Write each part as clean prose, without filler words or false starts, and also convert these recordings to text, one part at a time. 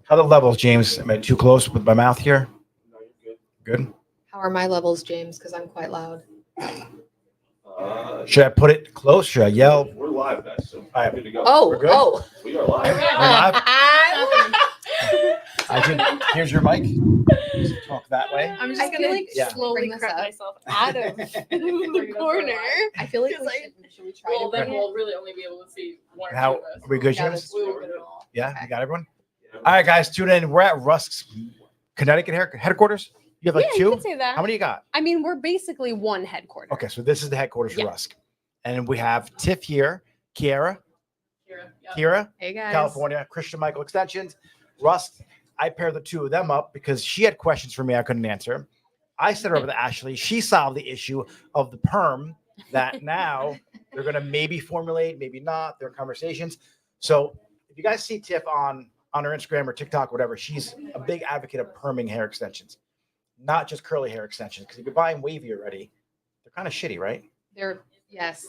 How are the levels, James? Am I too close with my mouth here? No, you're Good. How are my levels, James? Because I'm quite loud. good. Should I put it close? Should I yell? We're live, guys, so All right. good to go. Oh, We're good? oh. We are live. Here's your mic. Talk that way. I'm I just feel gonna like slowly bring this crap up. myself out of the corner. I feel like Because should we try Well, to then bring it? we'll really only be able to see one or How two of us. are we good, Yeah, James? We will get it all. Yeah, Okay. you got everyone. All right, guys, tune in. We're at Rusk's Connecticut headquarters. You have like You two. could say that. How many you got? I mean, we're basically one headquarters. Okay, so this is the headquarters for Yeah. Rusk, and we have Tiff here, Kiara, Kira, Hey guys. California, Christian Michael Extensions, Rusk. I paired the two of them up because she had questions for me I couldn't answer. I sent her over to Ashley. She solved the issue of the perm that now they're going to maybe formulate, maybe not. They're in conversations. So if you guys see Tiff on her Instagram or TikTok, whatever, she's a big advocate of perming hair extensions, not just curly hair extensions. Because if you're buying wavy already, they're kind of shitty, right? Yes.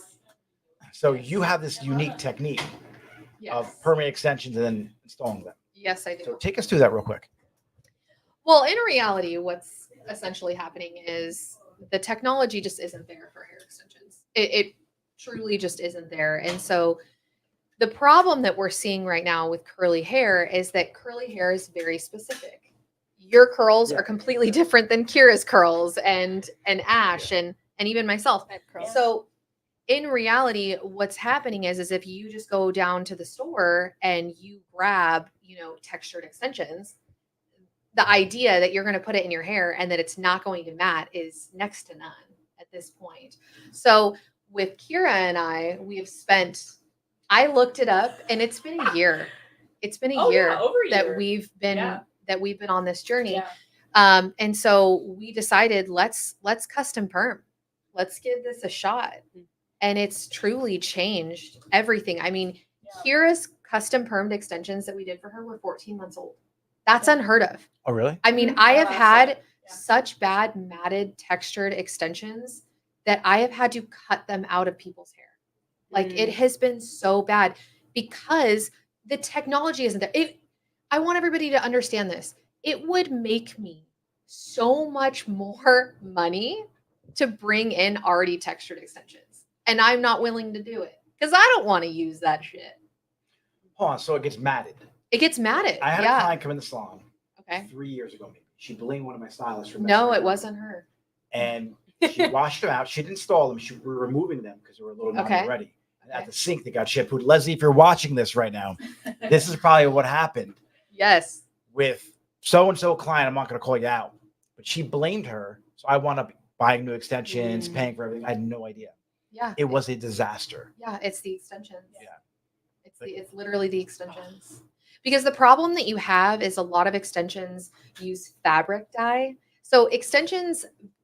So you have this unique technique Yes. of perming extensions and then installing them. Yes, I do. So take us through that real quick. Well, in reality, what's essentially happening is the technology just isn't there for hair extensions. It truly just isn't there. And so the problem that we're seeing right now with curly hair is that curly hair is very specific. Your curls Yeah. are completely different than Kira's curls and Ash and even myself. So in reality, what's happening is if you just go down to the store and you grab, textured extensions, the idea that you're going to put it in your hair and that it's not going to mat is next to none at this point. So with Kira and I looked it up and it's been a year. It's been a year over a that year. we've been on this journey. Yeah. And so we decided let's custom perm. Let's give this a shot. And it's truly changed everything. I mean, Kira's custom permed extensions that we did for her were 14 months old. That's unheard of. Oh, really? I mean, Mhm. I Oh, have that's had it. Yeah. such bad matted textured extensions that I have had to cut them out of people's hair. Like it has been so bad because the technology isn't there. I want everybody to understand this. It would make me so much more money to bring in already textured extensions. And I'm not willing to do it because I don't want to use that shit. Hold on. So it gets matted. It gets matted. I had a Yeah. client come in the salon Okay. 3 years ago, maybe. She blamed one of my stylists for messing No, her it up. wasn't her. And she washed them out. She didn't install them. We were removing them because they were a little not Okay. ready. At Okay. the sink, they got shampooed. Leslie, if you're watching this right now, this is probably what happened Yes. with so-and-so client. I'm not going to call you out, but she blamed her. So I wound up buying new extensions, paying for everything. I had no idea. Yeah. It was a disaster. Yeah, it's the extensions. Yeah. It's literally the extensions. Because the problem that you have is a lot of extensions use fabric dye. So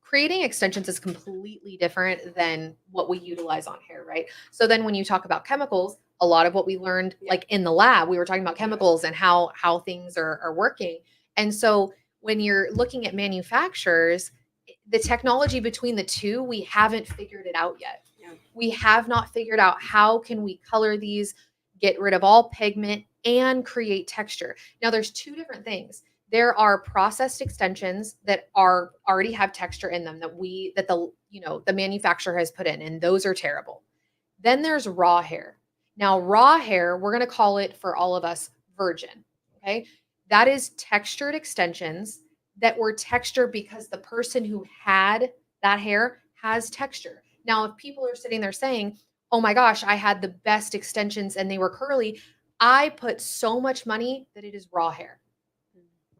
creating extensions is completely different than what we utilize on hair, right? So then when you talk about chemicals, a lot of what we learned like in the lab, we were talking about chemicals and how things are working. And so when you're looking at manufacturers, the technology between the two, we haven't figured it out yet. Yeah. We have not figured out how can we color these, get rid of all pigment and create texture. Now there's two different things. There are processed extensions that already have texture in them that the manufacturer has put in, and those are terrible. Then there's raw hair. Now raw hair, we're going to call it for all of us virgin. Okay. That is textured extensions that were textured because the person who had that hair has texture. Now, if people are sitting there saying, oh my gosh, I had the best extensions and they were curly, I put so much money that it is raw hair.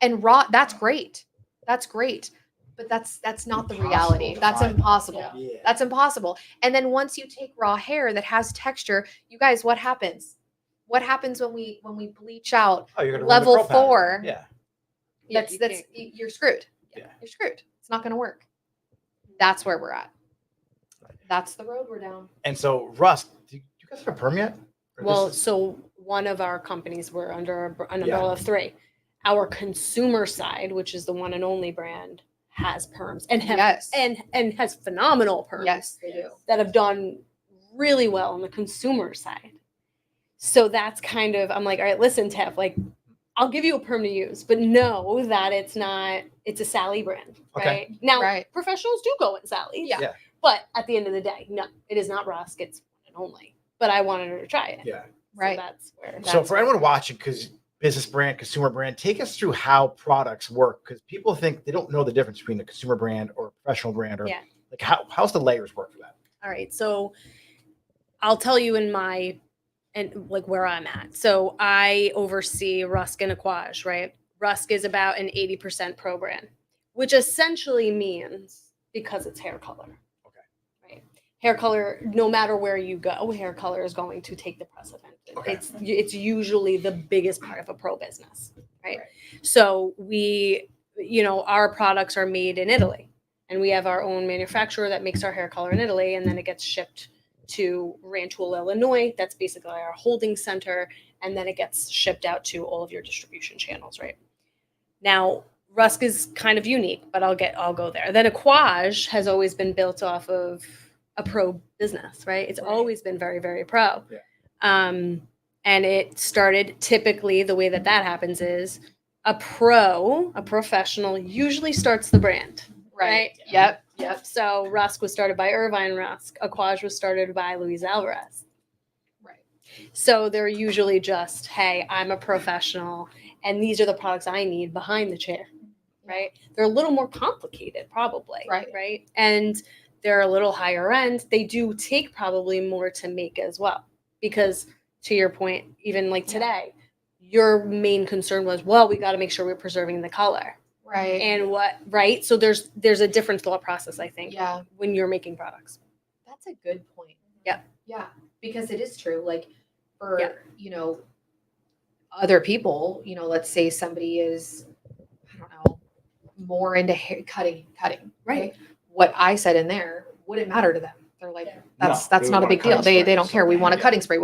And raw, that's great. That's great. But that's not the reality. to That's find. impossible. Yeah. That's impossible. And then once you take raw hair that has texture, you guys, what happens? What happens when we bleach out? Oh, you're going to Level 4. Yeah. Yeah, You're screwed. Yeah. You're screwed. It's not going to work. That's where we're at. That's the road we're down. And so, Rusk, do you guys have a perm yet? Or Well, this is- so one of our companies, we're under an umbrella of 3. Our consumer side, which is the one and only brand, has perms and Yes. and has phenomenal perms Yes, they do. that have done really well on the consumer side. So that's kind of, I'm like, all right, listen, Tiff, like I'll give you a perm to use, but know that it's a Sally brand, Okay. right? Now, Right. professionals do go in Sally's. Yeah. Yeah. But at the end of the day, no, it is not Rusk. It's one and only. But I wanted her to try it. Yeah. Right. So that's where. So for anyone watching, because business brand, consumer brand, take us through how products work, because people think they don't know the difference between a consumer brand or a professional brand, or Yeah. like how's the layers work for that? All right. So I'll tell you like where I'm at. So I oversee Rusk and Aquage, right? Rusk is about an 80% pro brand, which essentially means because it's hair color. Okay. Right. Hair color, no matter where you go, hair color is going to take the precedent. Okay. It's usually the biggest part of a pro business, right? Right. So our products are made in Italy, and we have our own manufacturer that makes our hair color in Italy, and then it gets shipped to Rantoul, Illinois. That's basically our holding center, and then it gets shipped out to all of your distribution channels, right? Now, Rusk is kind of unique, but I'll go there. Then Aquage has always been built off of a pro business, right? It's always been very, very pro. Yeah. And it started, typically the way that happens is a professional usually starts the brand. Right. Yep. So Rusk was started by Irvine Rusk. Aquage was started by Luis Alvarez. Right. So they're usually just, hey, I'm a professional, and these are the products I need behind the chair. Right. They're a little more complicated, probably. Right. Right. And they're a little higher end. They do take probably more to make as well, because to your point, even like today, your main concern was, well, we got to make sure we're preserving the color. Right. And right? So there's a different thought process, I think, Yeah. when you're making products. That's a good point. Yeah. Yeah. Because it is true. Like for, Yeah. Other people, let's say somebody is, I don't know, more into hair cutting. Right. What I said in there wouldn't matter to them. They're like, that's they not a want big a deal. cutting spray. They don't care. We want a Yeah. cutting spray.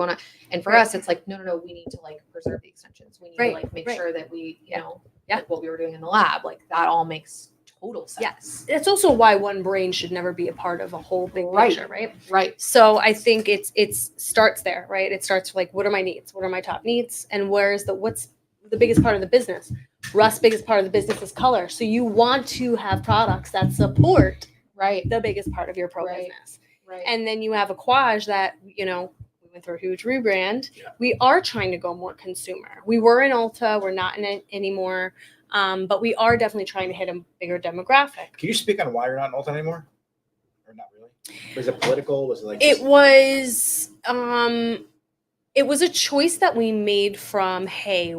And for us, it's like, no, we need to like preserve the extensions. We need Right. to like make Right. sure that we, Yeah. like what we were doing in the lab, like that all makes total sense. Yes. It's also why one brain should never be a part of a whole big Right. picture, right? Right. So I think it starts there, right? It starts like, what are my needs? What are my top needs? And what's the biggest part of the business? Rusk's biggest part of the business is color. So you want to have products that support Right. the biggest part of your pro Right. business. Right. And then you have Aquage that, we went through a huge rebrand. Yeah. We are trying to go more consumer. We were in Ulta. We're not in it anymore. But we are definitely trying to hit a bigger demographic. Can you speak on why you're not in Ulta anymore? Or not really? Was it political? Was it like It was a choice that we made from, hey,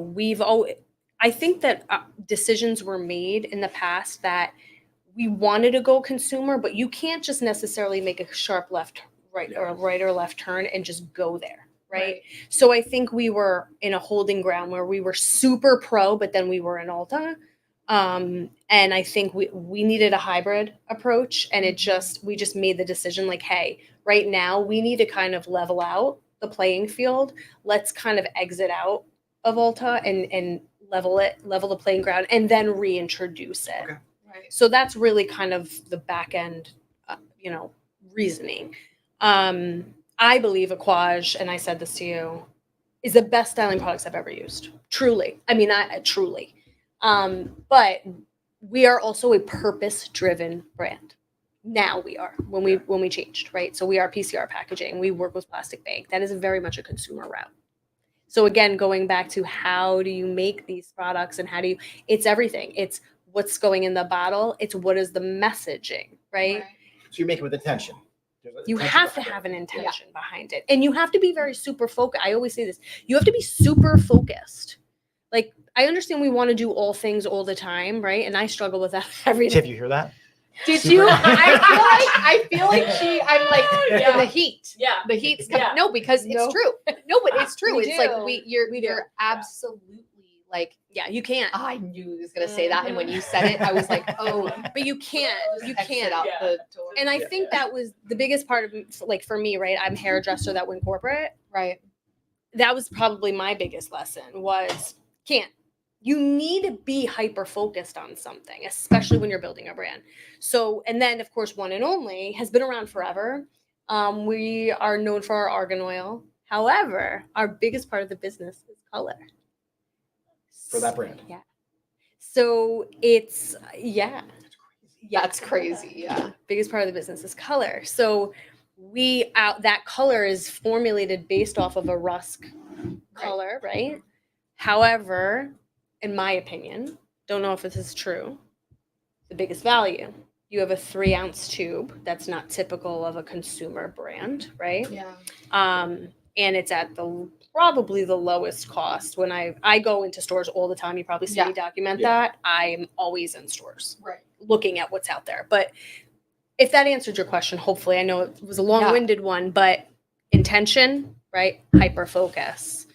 I think that decisions were made in the past that we wanted to go consumer, but you can't just necessarily make a sharp right or left turn and just go there. Right? So I think we were in a holding ground where we were super pro, but then we were in Ulta. And I think we needed a hybrid approach, and we just made the decision like, hey, right now we need to kind of level out the playing field. Let's kind of exit out of Ulta and level the playing ground, and then reintroduce it. Okay. Right. So that's really kind of the back end, reasoning. I believe Aquage, and I said this to you, is the best styling products I've ever used. Truly. I mean, truly. But we are also a purpose-driven brand. Now we are, when we changed, right? So we are PCR packaging. We work with plastic bag. That is very much a consumer route. So again, going back to how do you make these products and it's everything. It's what's going in the bottle. It's what is the messaging, right? So you make it with intention. You have to have an intention behind it. And you have to be very super focused. I always say this. You have to be super focused. Like, I understand we want to do all things all the time, right? And I struggle with that every day. Tiff, you hear that? Did Super- you? I feel like I'm like Yeah. the heat. Yeah. The heat's coming. Yeah. No, because No. it's true. No, but it's true. We It's like do. you're We do. you're absolutely like, Yeah, you can't. I knew he was gonna say that, and when you said it, I was like, oh, But you can't. You exit can't. out Yeah. the door. And I Yeah. think that was the biggest part of, like, for me, right? I'm a hairdresser that went corporate. Right. That was probably my biggest lesson was you need to be hyper focused on something, especially when you're building a brand. So, and then of course, One and Only has been around forever. We are known for our argan oil. However, our biggest part of the business is color. for that brand. So it's yeah, That's crazy. Yeah. biggest part of the business is color. So that color is formulated based off of a Rusk color, right? However, in my opinion, don't know if this is true, the biggest value. You have a 3-ounce tube that's not typical of a consumer brand, right? Yeah. And it's at probably the lowest cost. When I go into stores all the time, you probably see me document that. I'm always in stores Right. looking at what's out there. But if that answered your question, hopefully, I know it was a long-winded one, but intention, right? Hyper focus,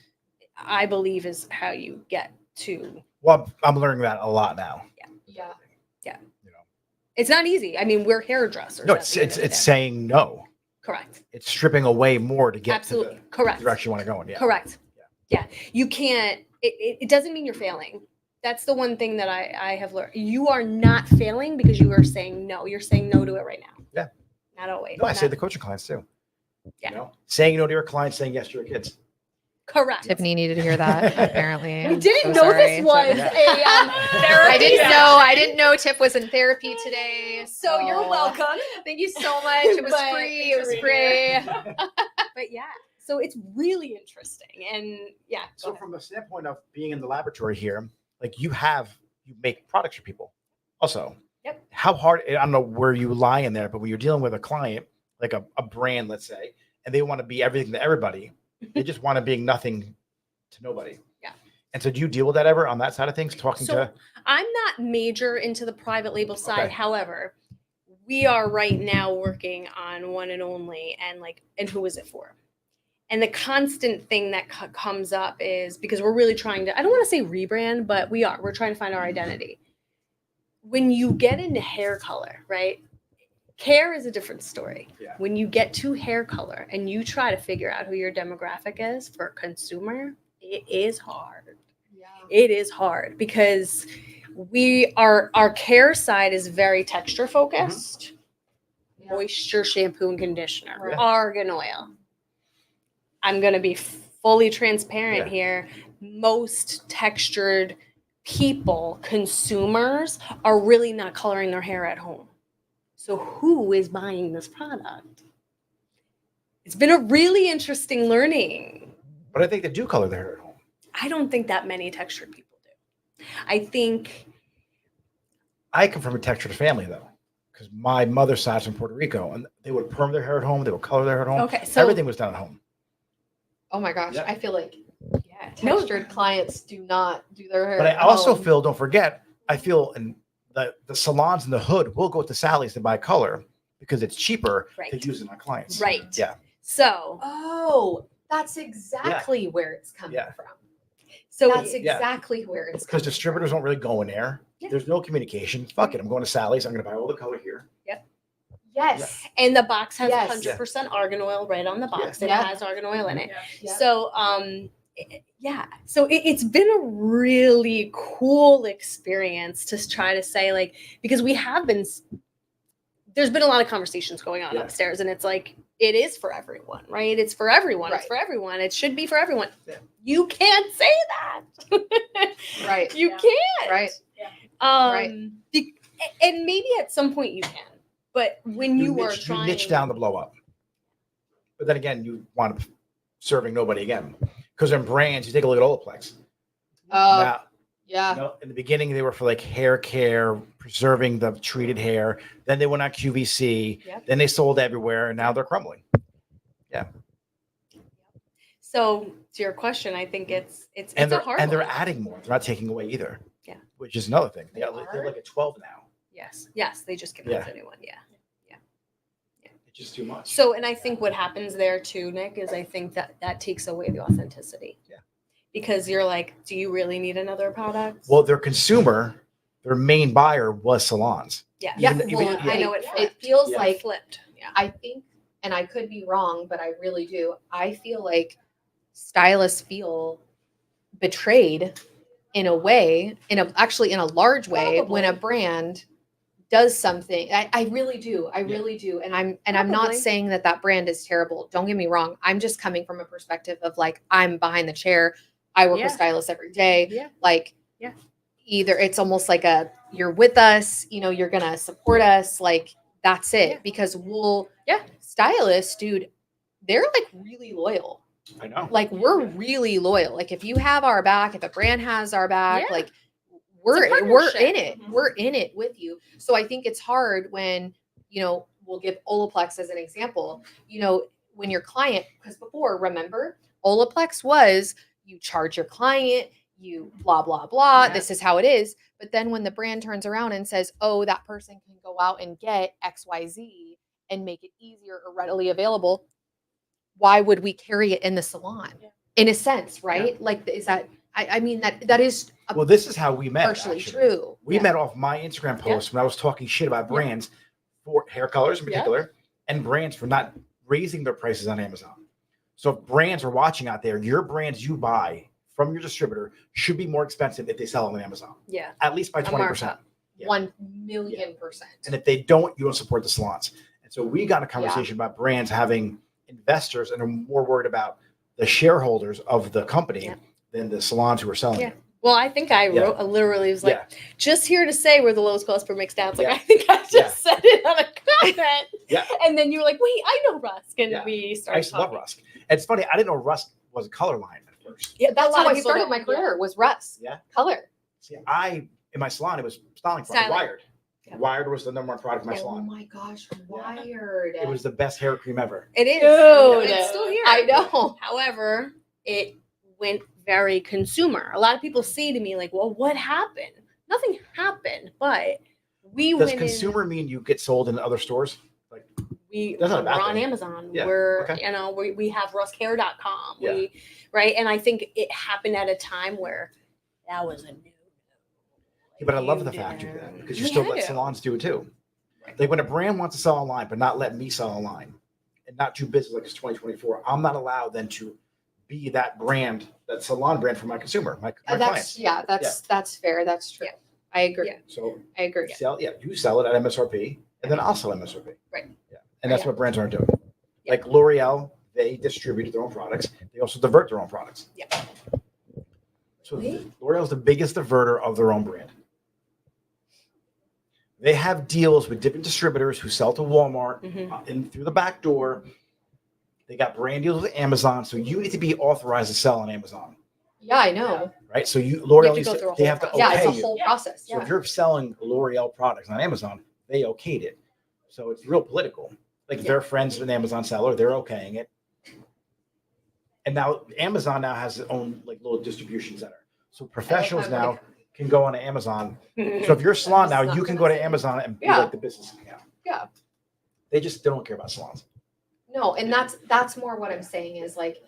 I believe, is how you get to. Well, I'm learning that a lot now. Yeah. You know, It's not easy. I mean, we're hairdressers. no, at the end of the it's day. saying no. Correct. It's stripping away more to get Absolutely to the correct. direction you want to go in. Yeah. Correct. Yeah. You can't. It doesn't mean you're failing. That's the one thing that I have learned. You are not failing because you are saying no. You're saying no to it right now. Yeah. Not always. No, I say the coaching clients too. Yeah. You know, saying no to your clients, saying yes to your kids. Correct. Tiffany needed to hear that, apparently. We I'm didn't so know sorry. this was Yeah. a therapy. I didn't know Tiff was in therapy today. So you're welcome. Thank you so much. It was But- free. It was free. But yeah, so it's really interesting, and yeah. So from the standpoint of being in the laboratory here, like you make products for people also. Yep. How hard, I don't know where you lie in there, but when you're dealing with a client, like a brand, let's say, and they want to be everything to everybody, they just want to be nothing to nobody. Yeah. And so do you deal with that ever on that side of things? Talking to, I'm not major into the private label side. Okay. However, we are right now working on One and Only, and who is it for? And the constant thing that comes up is because we're really trying to, I don't want to say rebrand, but we're trying to find our identity. When you get into hair color, right? Care is a different story. Yeah. When you get to hair color and you try to figure out who your demographic is for a consumer, it is hard. Yeah. It is hard because our care side is very texture focused. Moisture, shampoo, and conditioner, Right. argan oil. I'm going to be fully transparent Yeah. here. Most textured people, consumers, are really not coloring their hair at home. So who is buying this product? It's been a really interesting learning. but I think they do color their hair at home. I don't think that many textured people do. I think I come from a textured family though, because my mother's side's from Puerto Rico, and they would perm their hair at home. They would color their hair at home. okay, so Everything was done at home. Oh my gosh. Yeah. I feel like yeah, textured clients do not do their hair. But I at also home. feel, don't forget, I feel in the salons in the hood will go to Sally's to buy color because it's cheaper to Right. use in my clients. right. Yeah. So Oh, that's exactly where it's coming Yeah. from. so That's Yeah. exactly where it's Because coming distributors don't really go in there. Yeah. There's no communication. Fuck it. I'm going to Sally's. I'm going to buy all the color here. from. Yes. and the box has Yes. 100% argan oil right on the box. Yeah. It has argan oil in it. Yeah. So so it's been a really cool experience to try to say because there's been a lot of conversations going on Yeah. upstairs, and it's like it is for everyone, right? It's for everyone. It's Right. for everyone. It should be for everyone. Yeah. You can't say that. Right. You Yeah. can't. Right. Right. And maybe at some point you can, but when you are niche, trying, niche down the blow up. But then again, you want to serving nobody again. Because in brands, you take a look at Olaplex. Oh, Now, yeah. you know, in the beginning, they were for like hair care, preserving the treated hair. Then they went on QVC. Yep. Then they sold everywhere, and now they're crumbling. So to your question, I think it's And a hard they're one. adding more. They're not taking away either. Yeah. Which is another thing. They They're are? like at 12 now. Yes, they just came out with a new one. Yeah. It's just too much. So, and I think what happens there too, Nick, is I think that takes away the authenticity. Yeah. Because you're like, do you really need another product? Well, their consumer, their main buyer was salons. yeah. Yeah, Even- well, even- I know it it flipped. feels Yeah. like Flipped. Yeah. I think, and I could be wrong, but I really do. I feel like stylists feel betrayed in a way, actually in a large way, when a Probably. brand does something. I really do. I really do. And I'm not Probably. saying that brand is terrible. Don't get me wrong. I'm just coming from a perspective of like I'm behind the chair. I work Yeah. with stylists every day. Yeah. Like Either it's almost like you're with us, you're gonna support us, like that's it. Yeah. Because stylists, dude, they're like really loyal. I know. Like we're really loyal. Like if you have our back, if a brand has our back, Yeah. like It's a we're partnership. in it. Mhm. We're in it with you. So I think it's hard when, we'll give Olaplex as an example, when your client, because before, remember, Olaplex was you charge your client, you blah, blah, blah. Yeah. This is how it is. But then when the brand turns around and says, oh, that person can go out and get XYZ and make it easier or readily available, why would we carry it in the salon? Yeah. In a sense, right? Like, is that, I mean, that is Well, this is how we met. partially actually. true. We met off my Instagram post when I was talking shit about brands for hair colors in particular and brands for not raising their prices on Amazon. So if brands are watching out there, your brands you buy from your distributor should be more expensive if they sell on Amazon, Yeah. at least by A 20%. markup. Yeah. 1,000,000%. And if they don't, you don't support the salons. And so we got a conversation about brands having investors and are more worried about the shareholders of the company than the salons who are selling Yeah. it. Well, I think I Yeah. wrote, I literally was like, just here to say we're the lowest cost per mixed down. Like, I think I just Yeah. said it on a comment. Yeah. And then you were like, wait, I know Rusk. And Yeah. we I started used to love talking. Rusk. And it's funny, I didn't know Rusk was a color line at first. Yeah, That's a lot how of I people started don't- my career was Russ. Yeah. Color. See, in my salon, it was styling product, Styling. Wired. Yeah. Wired was the number one product in my Oh salon. my gosh, Wired. It was the best hair cream ever. It is. Dude. It's still here. I know. However, it went very consumer. A lot of people say to me, like, well, what happened? Nothing happened, but we Does went consumer mean you get sold in other stores? Like, we're That's not a bad on thing. Amazon. Yeah, We're, okay. we have ruskhair.com. Yeah. Right. And I think it happened at a time where that was a new. but I love the fact you do that because you still Yeah, I let do. salons do it too. Like when a brand wants to sell online, but not let me sell online and not do business like it's 2024, I'm not allowed then to be that brand, that salon brand for my consumer, my clients. That's fair. That's true. Yeah. I agree. Yeah. So I agree. you sell it at MSRP and then I'll sell MSRP. Right. Yeah. And that's Yeah. what brands aren't doing. Yeah. Like L'Oreal, they distribute their own products. They also divert their own products. Yeah. So L'Oreal is the biggest diverter of their own brand. They have deals with different distributors who sell to Walmart and through the back door. They got brand deals with Amazon. So you need to be authorized to sell on Amazon, Yeah, I know. right? So L'Oreal You have to needs go to, through a they whole have to process. Yeah, okay it's a you. whole process. So Yeah. if you're selling L'Oreal products on Amazon, they okayed it. So it's real political. Like their friends with an Amazon seller, they're okaying it. And now Amazon now has its own like little distribution center. So professionals now can go on to Amazon. So if you're a salon now, you can go to Amazon and be Yeah. like the business account. Yeah. They just don't care about salons. No, and that's more what I'm saying is like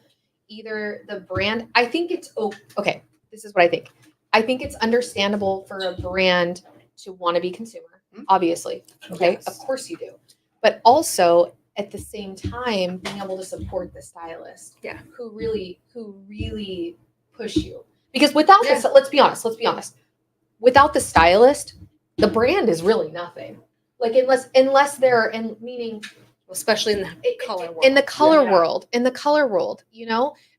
either the brand. I think it's okay. This is what I think. I think it's understandable for a brand to want to be consumer, obviously. Okay, Yes. of course you do, but also at the same time being able to support the stylist, who really push you. Because without this, let's be honest. Without the stylist, the brand is really nothing. Like unless they're and meaning. Especially in the color world. In the color Yeah. world,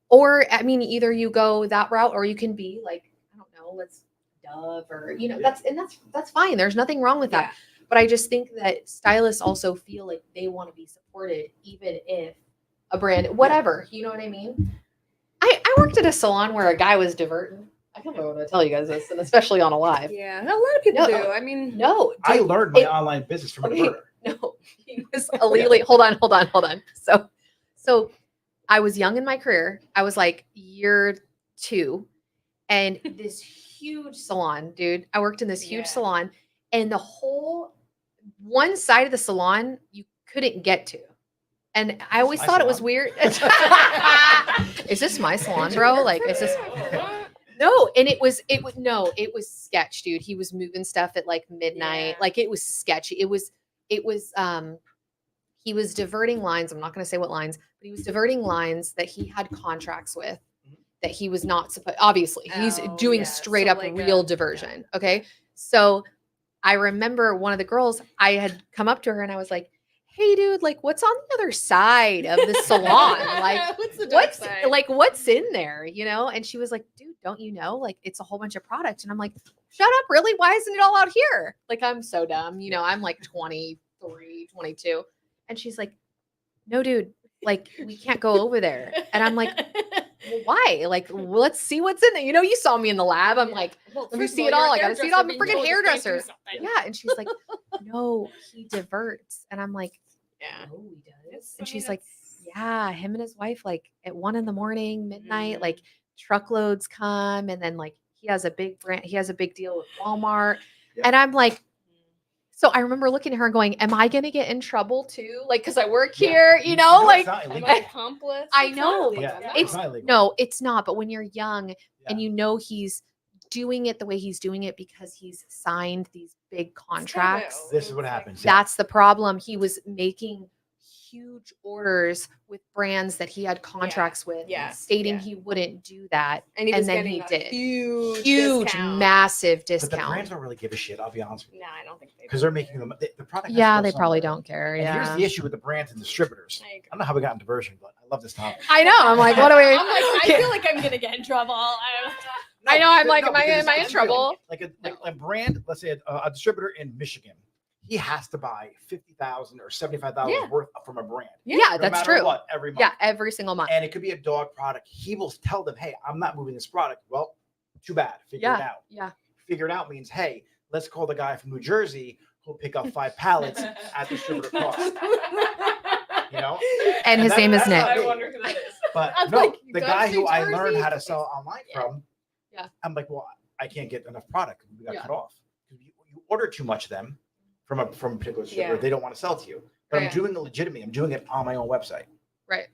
or I mean, either you go that route or you can be like, I don't know, let's Dove or, that's fine. There's nothing wrong with that. But I just think that stylists also feel like they want to be supported, even if a brand, whatever, you know what I mean? I worked at a salon where a guy was diverting. I don't know what to tell you guys this, and especially on a live. Yeah, a lot of people No. do. I mean, No, I dude, learned my online business from a okay. diverter. No, he was illegally. Hold on. So I was young in my career. I was like year 2, and this huge salon, dude. I worked in this huge salon, and the whole one side of the salon you couldn't get to. And I always my thought it was salon. weird. Is this my salon, bro? Like, is this? No, and it was sketch, dude. He was moving stuff at like midnight. Yeah. Like it was sketchy. It was he was diverting lines. I'm not going to say what lines, but he was diverting lines that he had contracts with that he was not supposed. Obviously, he's Oh, doing yeah. straight So up like real diversion. Okay, so I remember one of the girls. I had come up to her and I was like, hey dude, like what's on the other side of the salon? Like what's the dark what's side? like what's in there, you know? And she was like, dude, don't you know? Like it's a whole bunch of product. And I'm like, shut up, really? Why isn't it all out here? Like I'm so dumb, you know, I'm like 23, 22. And she's like, no, dude, like we can't go over there. And I'm like, well, why? Like, well, let's see what's in there. You know, you saw me in the lab. I'm like, well, let me first of see all, it all. you're a I gotta see it hairdresser all. I'm a being freaking told you can't do hairdresser. something. Yeah. And she's like, no, he diverts. And I'm like, Yeah. oh, he does. I And mean, she's like, it's- yeah, him and his wife, like at 1 a.m, midnight, Mhm. like truckloads come. And then like he has a big brand, he has a big deal with Walmart. Yeah. And I'm like, so I remember looking at her and going, am I going to get in trouble too? Like, cause I work Yeah. here, you know, No, like it's not Am illegal. I accomplice? I It's not know. illegal. Yeah, No. it's not illegal. no, it's not. But when you're young Yeah. and you know he's doing it the way he's doing it because he's signed these big It's contracts, taboo. This is what It's like- happens. Yeah. that's the problem. He was making huge orders with brands that he had contracts with, yeah, stating yeah. he wouldn't do that. And he And was then getting he a did. huge discount. Massive But the discount. brands don't really give a shit. I'll be honest with you, No, I don't think they because they're making them. The product. has to Yeah, go they probably somewhere. don't care. And here's Yeah. the issue with the brands and distributors. I agree. I don't know how we got into diversion, but I love this topic. I know. I'm like, what do we? I'm like, I feel like I'm gonna get in trouble. I know. I'm No, like, am I because in it's trouble? Like a brand, let's say a distributor in Michigan, he has to buy $50,000 or $75,000 Yeah. worth from a brand. Yeah, No that's matter true. What every month. Yeah, every single month. And it could be a dog product. He will tell them, "Hey, I'm not moving this product." Well, too bad. Figure it out. Yeah. Figure it out means, hey, let's call the guy from New Jersey who'll pick up 5 pallets at distributor cost. You know, And his that- name is that's not Nick. me. I wonder who that is. But I'm no, like, you the gotta guy say who I learned Jersey. how to sell online Yeah. from, Yeah. I'm like, well, I can't get enough product. We got Yeah. cut off. You order too much of them from a particular distributor. Yeah. They don't want to sell to you. But Right. I'm doing it legitimately. I'm doing it on my own website. Right.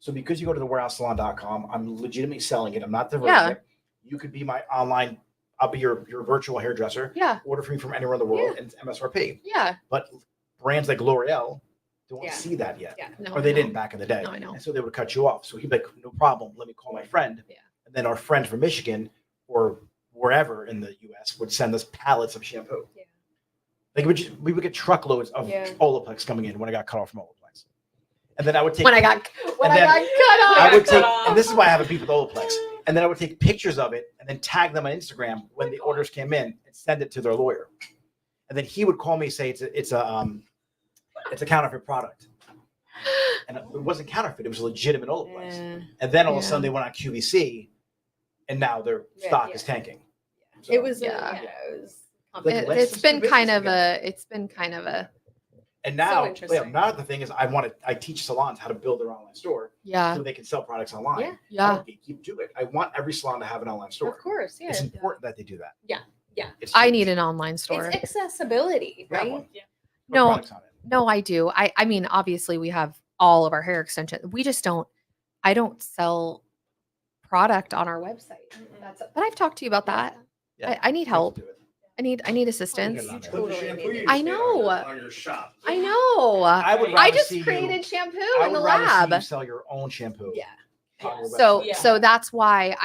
So because you go to the warehousesalon.com, I'm legitimately selling it. I'm not diverting Yeah. it. You could be my online. I'll be your virtual hairdresser. Yeah. Order from me from anywhere in the world and it's MSRP. Yeah. But brands like L'Oreal don't Yeah. see that yet. Yeah. No, Or they I know. didn't back in the day. No, I know. And so they would cut you off. So he'd be like, no problem. Let me call my friend. Yeah. And then our friend from Michigan or wherever in the US would send us pallets of shampoo. Yeah. Like we would get truckloads of Yeah. Olaplex coming in when I got cut off from Olaplex. And then I would take When I got cut then off. I would cut take, off. and this is why I have a beef with Olaplex. And then I would take pictures of it and then tag them on Instagram when the orders came in and send it to their lawyer. And then he would call me, say it's a counterfeit product. And it wasn't counterfeit; it was a legitimate Olaplex. Yeah. And then all of a Yeah. sudden they went on QVC, and now their Yeah, stock yeah. is tanking. So, It was. Yeah. It was. Like, It, let's it's just been do kind business of together. it's been kind of a, and now, interesting. now the thing is, I teach salons how to build their online store yeah. so they can sell products online. Yeah. I Yeah. don't keep doing it. I want every salon to have an online store. Of course. Yeah. It's important that they do that. Yeah, yeah. It's I huge. need an online store. It's accessibility, Yeah, right? one. Put No, products on it. no, I do. I mean, obviously we have all of our hair extensions. We just don't, I don't sell product on our website. That's, but I've talked to you about that. Yeah. I need help. Do it. I need assistance. You Put the Totally shampoo need you it. I just made know. on your shop. I know. I would I rather just see created you, shampoo I in the would rather see lab. you sell your own shampoo. Yeah. on your So website. Yeah. so that's why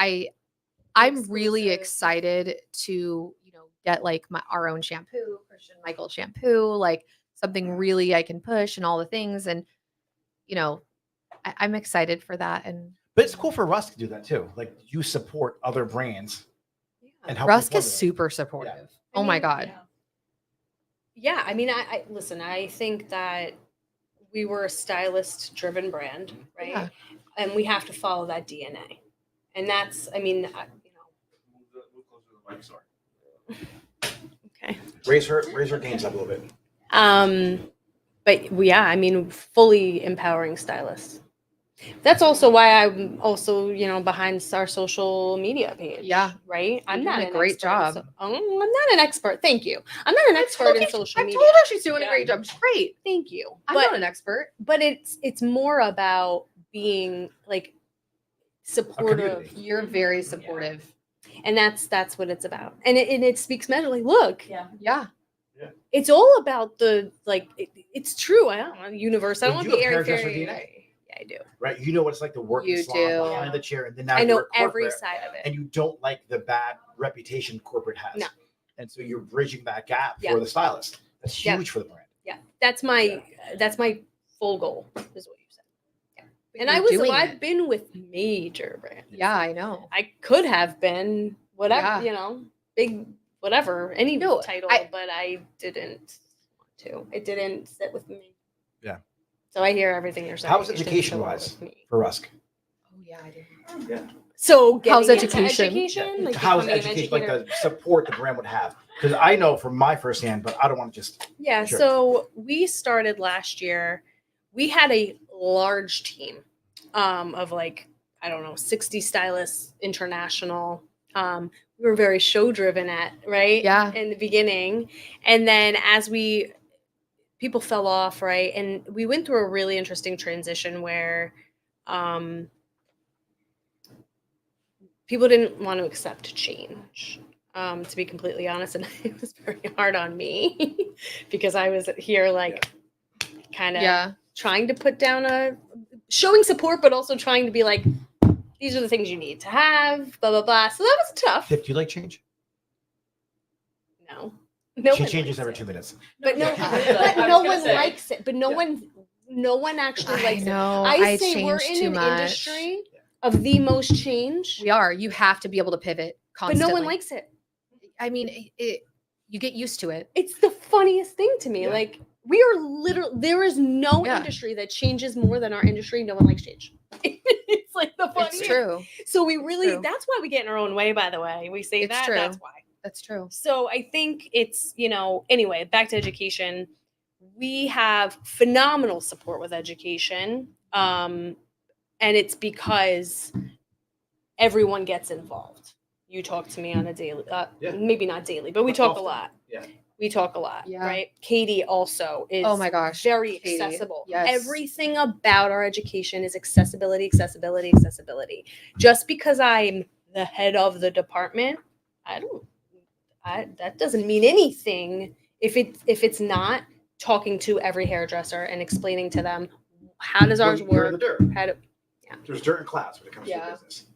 I'm really Exclusive. excited to, get like our own shampoo, Christian Michael shampoo, like something really I can push and all the things. And, I'm excited for that. And But it's cool for Rusk to do that too. Like you support other brands and help. Rusk them is formulate. super supportive. I Oh my mean, God. Yeah. I mean, I listen. I think that we were a stylist-driven brand, right? Yeah. And we have to follow that DNA, and that's. I mean, Move closer to the mic, sorry. Okay. Raise her gains up a little bit. But yeah, I mean, fully empowering stylists. That's also why I'm also, behind our social media page. Yeah. Right. I'm You're not doing an a great expert in job. I'm not an expert. Thank you. I'm not an expert in social I've media. told her she's doing Yeah. a great job. She's great. Thank you. I'm but not an expert. but it's more about being like supportive, community. You're very supportive. and that's what it's about. And it speaks measure. Look, Yeah. it's all about the it's true. I don't know, universe. I don't Well, want you to be have airy hairdresser fairy. DNA. Yeah, I do. Right? You know what it's like to work in You the salon do. behind the chair, and then now I you're know at every corporate, side of it. and you don't like the bad reputation corporate has. No. And so you're bridging that gap Yeah. for the stylist. That's Yeah. huge for the brand. Yeah, that's my full goal, is what you said. But And you're doing I've it. been with major brands. Yeah, I know. I could have been whatever, Yeah. big whatever, any No, title, but I didn't want to. It didn't sit with me. Yeah. So I hear everything you're saying. How was It didn't education sit well wise with me. for Rusk? Oh yeah, I did. So How's getting into education? like How's becoming an education, like educator. the support the brand would have? Because I know from my firsthand, but I don't want to just. Yeah, Sure. so we started last year. We had a large team of like, I don't know, 60 stylists international. We were very show driven right? Yeah. In the beginning. And then as people fell off, right? And we went through a really interesting transition where people didn't want to accept change. To be completely honest, and it was very hard on me because I was here like kind of Yeah. trying to put down showing support, but also trying to be like, these are the things you need to have, blah, blah, blah. So that was tough. Tiff, do you like change? No. She one changes likes every it. 2 minutes. But no, I but was no gonna one say. likes it. But no one actually I likes know. it. I say we're changed in too an much. industry of the most change, We are. You have to be able to pivot but constantly. no one likes it. I mean, you get used to it. It's the funniest thing to me. Yeah. Like, we are literally, there is no Yeah. industry that changes more than our industry. No one likes change. It's like the funniest. It's true. So we really, true. that's why we get in our own way, by the way. We say It's that, true. that's why. That's true. So I think it's, anyway, back to education. We have phenomenal support with education. And it's because everyone gets involved. You talk to me on a daily, maybe not daily, but we talk Often. a lot. Yeah. We talk a lot, Yeah. right? Katie also is Oh my gosh. very Katie, accessible. yes. Everything about our education is accessibility, accessibility, accessibility. Just because I'm the head of the department, that doesn't mean anything if it's not talking to every hairdresser and explaining to them how does ours You're work, in the dirt. how to There's dirt in clouds when it comes Yeah. to business.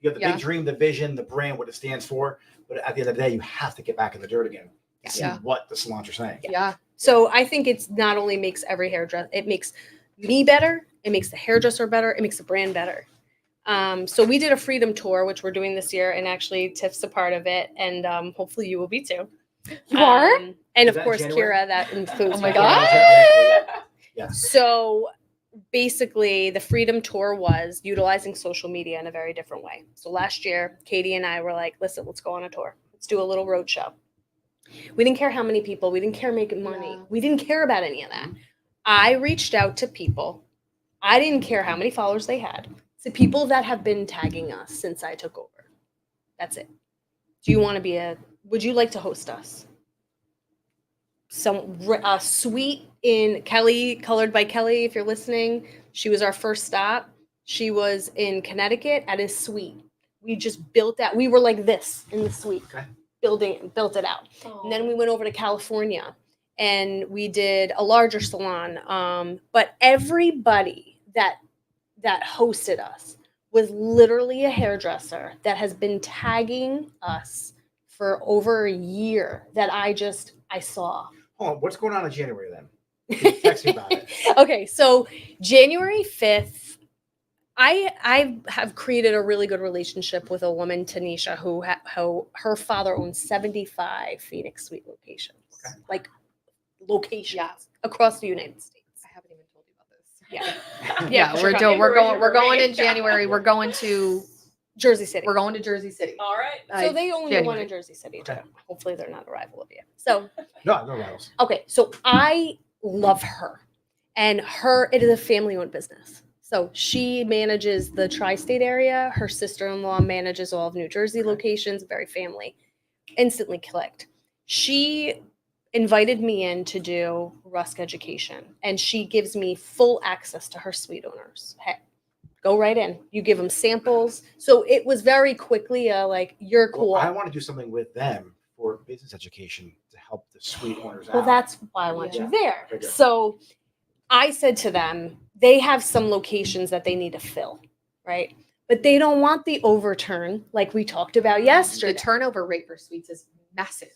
You got the big dream, the vision, the brand, what it stands for. But at the end of the day, you have to get back in the dirt again and see Yeah. what the salons are saying. Yeah. So I think it's not only makes every hairdresser, it makes me better, it makes the hairdresser better, it makes the brand better. So we did a freedom tour, which we're doing this year, and actually Tiff's a part of it, and hopefully you will be too. You are? And Is of that course, January? Kira, that includes. Oh my me. God. Yeah. So basically, the freedom tour was utilizing social media in a very different way. So last year, Katie and I were like, listen, let's go on a tour. Let's do a little road show. We didn't care how many people. We didn't care making money. Yeah. We didn't care about any of that. I reached out to people. I didn't care how many followers they had. To people that have been tagging us since I took over. That's it. Do you want to would you like to host us? Some suite in Kelly, Colored by Kelly, if you're listening. She was our first stop. She was in Connecticut at a suite. We just built that. We were like this in the suite, Okay. built it out. And then we went over to California and we did a larger salon. But everybody that hosted us was literally a hairdresser that has been tagging us for over a year that I saw. Hold on. What's going on in January then? Text me about it. Okay, so January 5th, I have created a really good relationship with a woman, Tanisha, who her father owns 75 Phoenix Suite locations, Okay. like locations Yeah. across the United States. I haven't even told you about this. Yeah, Yeah, 'cause we're you're doing. coming. We're going in January. We're going to Jersey City. We're going to Jersey City. All right. So they own the one January. in Jersey City too. Okay. Hopefully they're not a rival of you. So No rivals. okay, so I love her, and it is a family-owned business. So she manages the tri-state area. Her sister-in-law manages all of New Jersey locations. Very family. Instantly clicked. She invited me in to do Rusk education, and she gives me full access to her suite owners. Hey, go right in. You give them samples. So it was very quickly like, you're cool. Well, I want to do something with them for business education to help the suite owners out. Well, that's why I want Yeah. you there. Very good. So I said to them, they have some locations that they need to fill, right? But they don't want the overturn like we talked about yesterday. The turnover rate for suites is massive.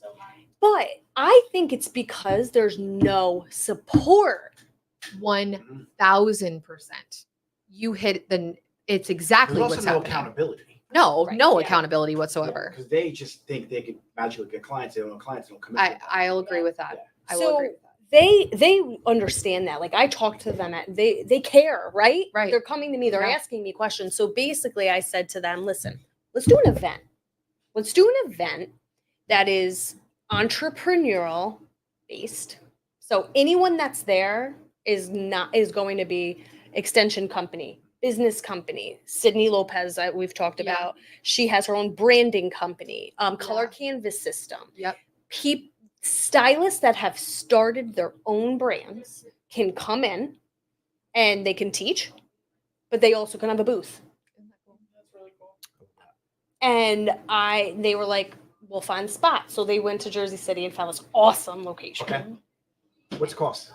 But I think it's because there's no support. 1000%. You hit it's exactly There's also what's no happening. accountability. No, Right, no yeah. accountability whatsoever. Because they just think they could magically get clients. They don't know clients. They don't come in. I'll agree with that. Yeah. I will So agree with that. they understand that. Like I talk to them they care, right? Right. They're coming to me, they're Yeah. asking me questions. So basically I said to them, listen, let's do an event. Let's do an event that is entrepreneurial based. So anyone that's there is going to be extension company, business company. Sydney Lopez, we've talked Yeah. about. She has her own branding company, color Yeah. canvas system. Yep. Stylists that have started their own brands can come in and they can teach, but they also can have a booth. And they were like, we'll find a spot. So they went to Jersey City and found this awesome location. Okay. What's the cost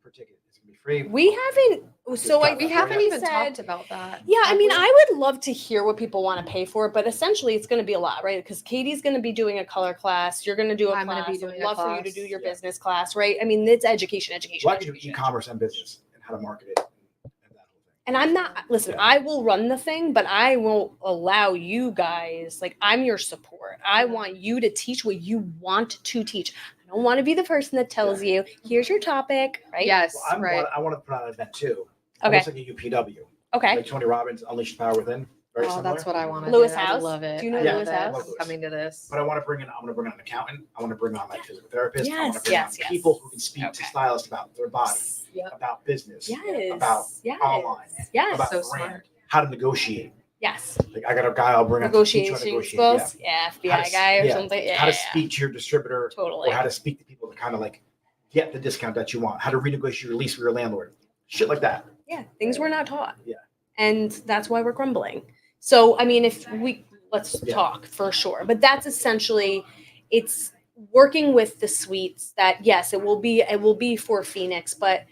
per ticket? It's gonna be free. We haven't, so I We We haven't Yeah. even said, talked about that. yeah, I have mean, we? I would love to hear what people want to pay for, but essentially it's going to be a lot, right? Because Katie's going to be doing a color class. You're going to do a I'm gonna class. be doing I'd a love for you to class. do your Yeah. business class, right? I mean, it's education. Well, I can do e-commerce and business and how to market it. And that whole thing. And I'm not, listen, Yeah. I will run the thing, but I won't allow you guys, like, I'm your support. I want you to teach what you want to teach. I don't want to be the person that tells you, here's your topic, right? Yes, Well, right. I want to put on an event too. Okay. Almost like a UPW. Okay. Like Tony Robbins, Unleash the Power Within. Very Oh, similar. that's what I want to Lewis do. I House? love it. Do you know I Yeah, love Lewis it. House? I'm Lewis. coming to this. But I want to bring in an accountant. I want to bring on like physical therapists. I want Yes, to bring yes, on yes. people who can speak to Okay. stylists about their body, Yep. about business, Yes. about yes. online, Yes. about So brand, smart. how to negotiate. Yes. Like I got a guy I'll bring on to teach you how to Negotiation negotiate. skills. Yeah. How to FBI s- guy or yeah, something. Yeah. How to speak to your distributor Totally. or how to speak to people to kind of like get the discount that you want. How to renegotiate your lease with your landlord. Shit like that. Yeah. Things we're not taught. Yeah. And that's why we're grumbling. So, I mean, let's Yeah. talk for sure. But that's essentially, it's working with the suites that, yes, it will be for Phoenix, but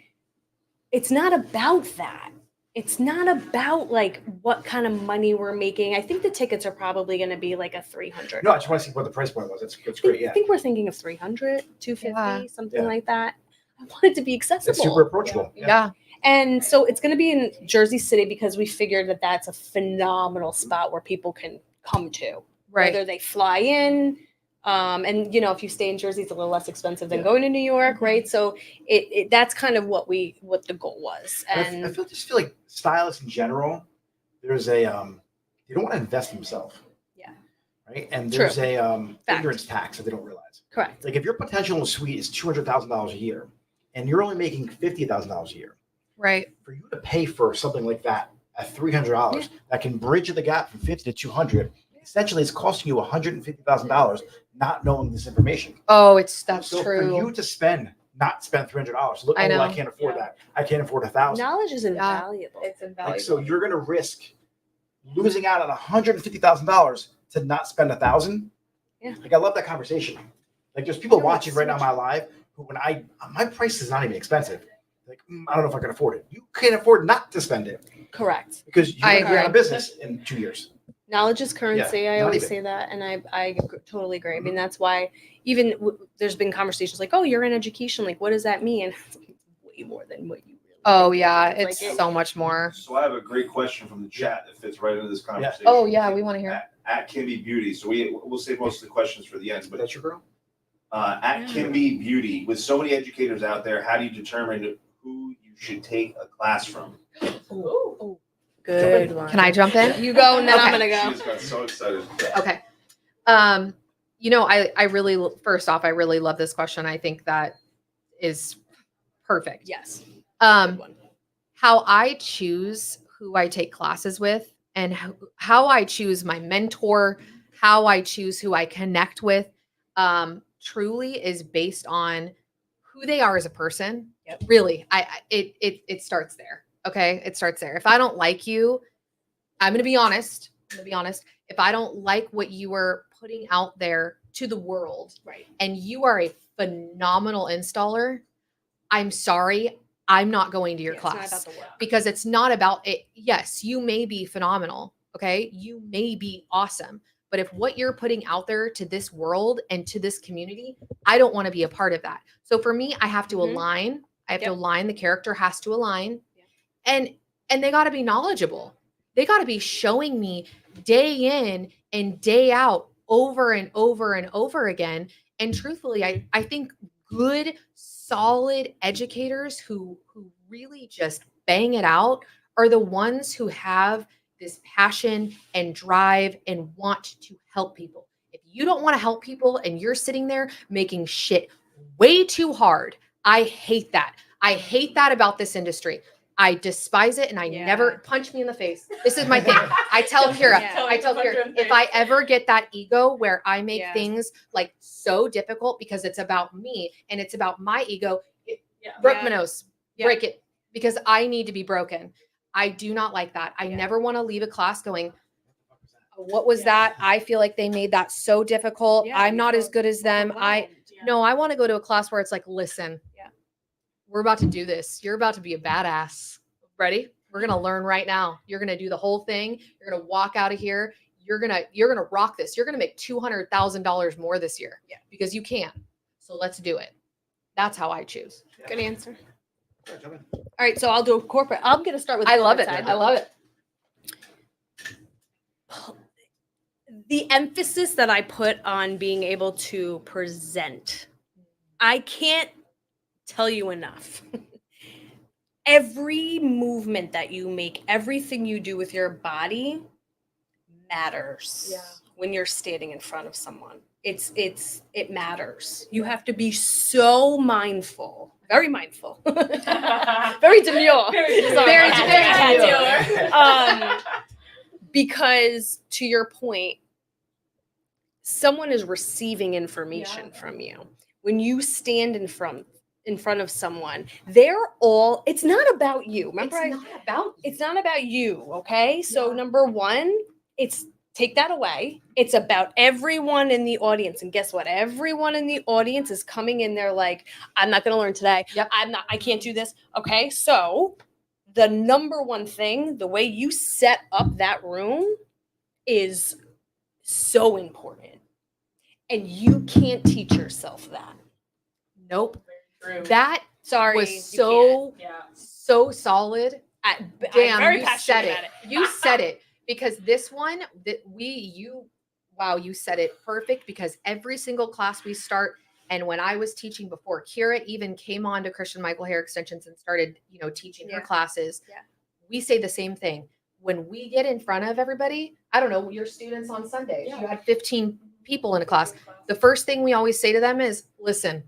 it's not about that. It's not about like what kind of money we're making. I think the tickets are probably going to be like a 300. No, I just want to see what the price point was. That's I great. Yeah. think we're thinking of 300, 250, Yeah. something Yeah. like that. I want it to be accessible. It's super approachable. Yeah. And so it's going to be in Jersey City because we figured that that's a phenomenal spot where people can come to, Right. whether they fly in. And you know, if you stay in Jersey, it's a little less expensive than Yeah. going to New York, right? So that's kind of what the goal was. I And just feel like stylists in general, there's a they don't want to invest in themselves. Yeah. Right. And True. there's a Fact. ignorance tax that they don't realize. correct. Like if your potential in a suite is $200,000 a year, and you're only making $50,000 a year, Right. for you to pay for something like that at $300 that can bridge the gap from 50 to 200, essentially it's costing you $150,000 not knowing this information. Oh, that's So true. for you to not spend $300, look, I oh, know. I can't afford Yeah. that. I can't afford 1,000. Knowledge is Yeah. invaluable. It's invaluable. Like, so you're going to risk losing out on $150,000 to not spend 1,000. Yeah. Like I love that conversation. Like there's people No, watching it's right now so on my live who, when my price is not even expensive. Like I don't know if I can afford it. You can't afford not to spend it Correct. because you're I going to be out of agree. business in 2 years. Knowledge is currency. Yeah, I not always even. say that, and I totally agree. I mean, that's why even there's been conversations like, "Oh, you're in education. Like, what does that mean?" It's like, way more than what you really. Oh think. yeah, It's it's like so much more. So I have a great question from the chat that fits right into this conversation. Oh yeah, we want to hear. At Kimby Beauty. So we'll save most of the questions for the end. But But that's your girl. at Yeah. Kimby Beauty, with so many educators out there, how do you determine who you should take a class from? Ooh, good one. Can I jump in? You go, and then I'm Okay. gonna She go. just got so excited. Okay. You know, I really, first off, I really love this question. I think that is perfect. Yes. Good Um, one. how I choose who I take classes with and how I choose my mentor, how I choose who I connect with, truly is based on who they are as a person. Yep. Really, it starts there. Okay, it starts there. If I don't like you, I'm going to be honest. If I don't like what you are putting out there to the world, Right. and you are a phenomenal installer, I'm sorry, I'm not going to your Yeah, it's not class about the work. because it's not about it. Yes, you may be phenomenal. Okay. You may be awesome, But if what you're putting out there to this world and to this community, I don't want to be a part of that. So for me, I have to Mhm. align. I have to Yep. align. The character has to align. Yeah. And they got to be knowledgeable. They got to be showing me day in and day out over and over and over again. And truthfully, I think good, solid educators who really just bang it out are the ones who have this passion and drive and want to help people. If you don't want to help people and you're sitting there making shit way too hard, I hate that. I hate that about this industry. I despise it, and I Yeah. never punch me in the face. This is my thing. I tell Kira, Yeah. I tell Kira, if I ever get that ego where I make Yeah. things like so difficult because it's about me and it's about my ego, break my Yeah. nose, Yeah. break it, because I need to be broken. I do not like that. I Yeah. never want to leave a class going, what was Yeah. that? I feel like they made that so difficult. Yeah, I'm you not feel as good as them. No, I want to go to a class where it's like, listen, Yeah. we're about to do this. You're about to be a badass. Ready? We're going to learn right now. You're going to do the whole thing. You're going to walk out of here. You're going to rock this. You're going to make $200,000 more this year. Yeah. Because you can. So let's do it. That's how I choose. Good answer. Sure, jump in. All right, so I'll do a corporate. I'm going to start with I love it. corporate side. I love it. The emphasis that I put on being able to present, I can't tell you enough. Every movement that you make, everything you do with your body matters Yeah. when you're standing in front of someone. It matters. You have to be so mindful, very mindful, very demure, Very demure. Because to your point, someone is receiving information from you. When you stand in front of someone, it's not about you. Remember, it's not about you. Okay. So number one, take that away. It's about everyone in the audience. And guess what? Everyone in the audience is coming in there like, I'm not going to learn today. Yep. I can't do this. Okay. So the number one thing, the way you set up that room is so important. And you can't teach yourself that. Nope. That Sorry. was you so can't. so solid. I'm Damn, very you passionate said it. about it. You said it, because this one that you said it perfect, because every single class we start, and when I was teaching before Kira even came on to Christian Michael Hair Extensions and started, teaching her Yeah. classes, Yeah. we say the same thing. When we get in front of everybody, I don't know, your students on Sundays, you had 15 people in a class. The first thing we always say to them is, listen,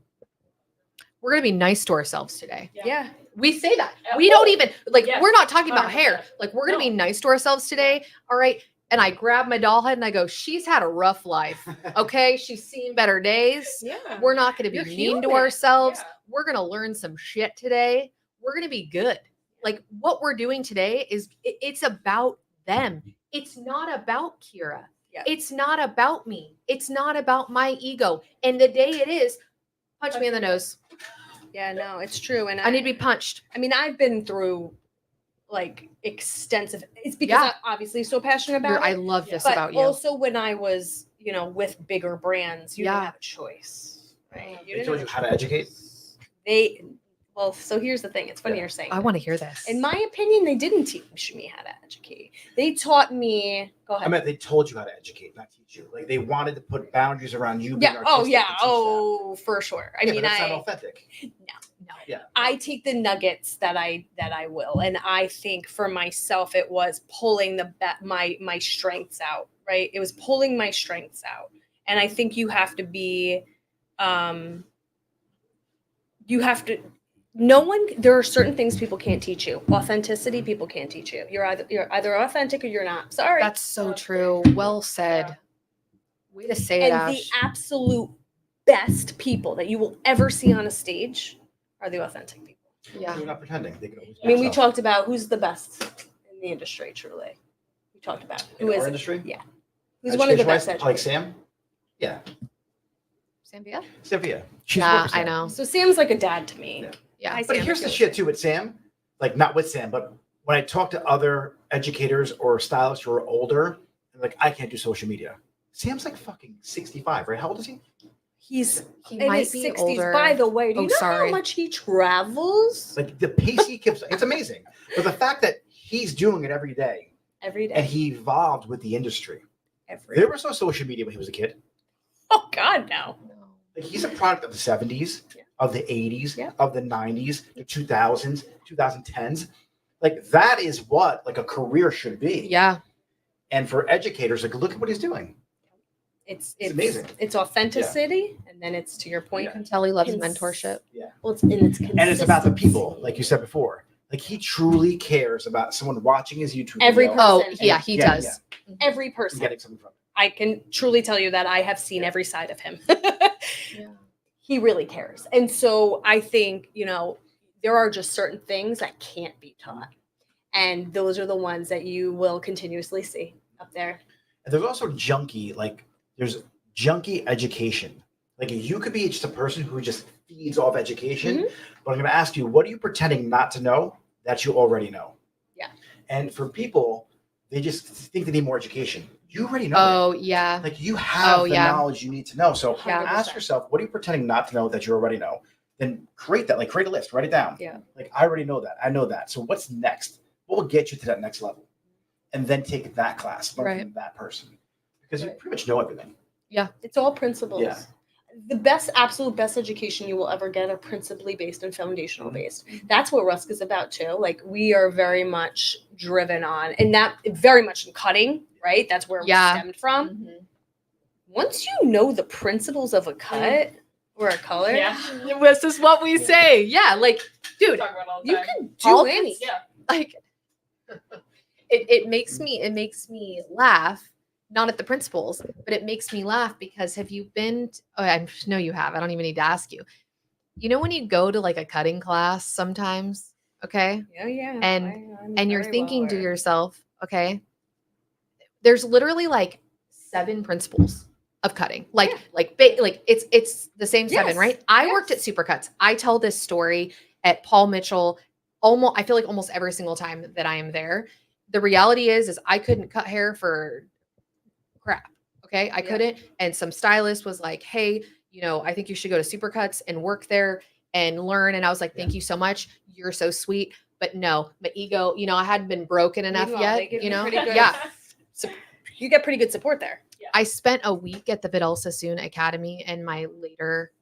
we're going to be nice to ourselves today. Yeah. We say that. We don't even, Yes. we're not talking about 100%. hair. Like, we're going to No. be nice to ourselves today. All right. And I grab my doll head and I go, she's had a rough life. Okay. She's seen better days. Yeah. We're not going to You're be mean to human. ourselves. Yeah. We're going to learn some shit today. We're going to be good. Like, what we're doing today it's about them. It's not about Kira. Yeah. It's not about me. It's not about my ego. And the day it is, punch me in the nose. Yeah, no, it's true. And I need to be punched. I mean, I've been through like extensive. It's because Yeah. I'm obviously so passionate about I it. love this But about you. also when I was, with bigger brands, you Yeah. didn't have a choice. Right? You They didn't told have you a how to choice. educate. So here's the thing. It's funny you're saying. I that. want to hear this. In my opinion, they didn't teach me how to educate. They taught me. Go ahead. I meant they told you how to educate, not teach you. Like they wanted to put boundaries around you. being Yeah. Oh, artistic yeah. and teach that. Oh, for sure. I Yeah, mean, but that's not authentic. no. Yeah. I take the nuggets that I will, and I think for myself it was pulling my strengths out. Right, it was pulling my strengths out, and I think you have to be, there are certain things people can't teach you. Authenticity, people can't teach you. You're either authentic or you're not. Sorry. That's so true. Well said. Way to say it, And Ash. the absolute best people that you will ever see on a stage are the authentic people. Yeah. They're not pretending. They can always I mean, we themselves. talked about who's the best in the industry, truly. We talked about in who our is industry. Yeah. Who's one of the best Like educators. Sam. Yeah, Sambia? Cynthia. She's Yeah, working I Sam. know. So Sam's like a dad to me. Yeah. Yeah. Hi, But Sam. here's the shit too with Sam, like not with Sam, but when I talk to other educators or stylists who are older, I'm like, I can't do social media. Sam's like fucking 65, right? How old is he? He's He in might his be 60s. older. By the way, do you Oh, know sorry. how much he travels Like the pace he keeps, it's amazing. But the fact that he's doing it every day every day? and he evolved with the industry. every There was no social media when he was a kid. Oh God, no. Like he's a product of the 70s, Yeah. of the 80s, Yeah. of the 90s, the 2000s, 2010s. Like that is what like a career should be. Yeah. And for educators, like look at what he's doing. It's amazing. It's authenticity, and then it's to your point. You can tell he loves Cons- mentorship. Well, it's And it's about the people, consistency. like you said before. Like he truly cares about someone watching his YouTube Every video. person. Oh, And yeah, he yeah, does. Every and person. getting something from it. I can truly tell you that I have seen every side of him. Yeah. He really cares. And so I think, there are just certain things that can't be taught. And those are the ones that you will continuously see up there. And there's also there's junky education. Like you could be just a person who just feeds off education, Mhm. but I'm going to ask you, what are you pretending not to know that you already know? Yeah. And for people, they just think they need more education. You already know. Oh, yeah. Like you have Oh, the yeah. knowledge you need to know. So Yeah. ask yourself, what are you pretending not to know that you already know? Then create that. Like create a list. Write it down. Yeah. Like I already know that. I know that. So what's next? What will get you to that next level? And then take that class, learn Right. from that person, because you Right. pretty much know everything. It's all principles. Yeah. The absolute best education you will ever get are principally based and foundational Mhm. based. That's what Rusk is about too. Like we are very much driven on, and that very much in cutting, right? That's where Yeah. we stemmed from. Mhm. Once you know the principles of a cut or a color, This is what we say. Yeah. Like, dude, you can do All anything. like it makes me laugh, not at the principles, but it makes me laugh because have you been I know you have, I don't even need to ask you. You know when you go to like a cutting class sometimes, okay, Yeah. And- and you're very thinking well to aware. yourself, okay, there's literally like 7 principles of cutting, like it's the same 7, Yes, right? I worked at yes. Supercuts. I tell this story at Paul Mitchell I feel like almost every single time that I am there. The reality is I couldn't cut hair for crap. Okay. I Yeah. couldn't. And some stylist was like, hey, I think you should go to Supercuts and work there and learn. And I was like, thank you so much. You're so sweet. But no, my ego, I hadn't been broken enough Meanwhile, they yet, give you pretty good- Yeah. You get pretty good support there. I spent a week at the Vidal Sassoon Academy in my later,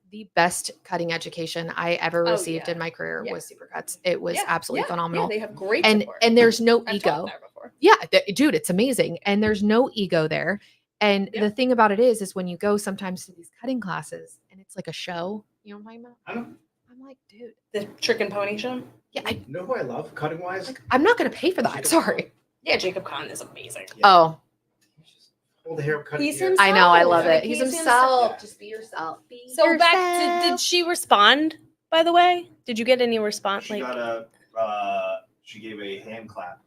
the best cutting education I ever Oh, received yeah. in my career Yeah. was Supercuts. It was Yeah, absolutely yeah, phenomenal. Yeah, they have great and support. there's no I've ego. taught there before. Yeah, dude, it's amazing. And there's no ego there. And Yeah. the thing about it is when you go sometimes to these cutting classes and it's like a show, you know what I'm talking about? I don't I'm like, dude, The trick and pony show. yeah, you know who I love cutting wise? I'm not going to pay for that. Sorry. Yeah, Jacob Kahn is amazing. Yeah. Oh, Hold the hair, cut He's it here. himself. I know. I love Like, it. He's he's himself. himself. Just be yourself. Be So yourself. back to, did she respond, by the way? Did you get any response? She got she gave a hand clap.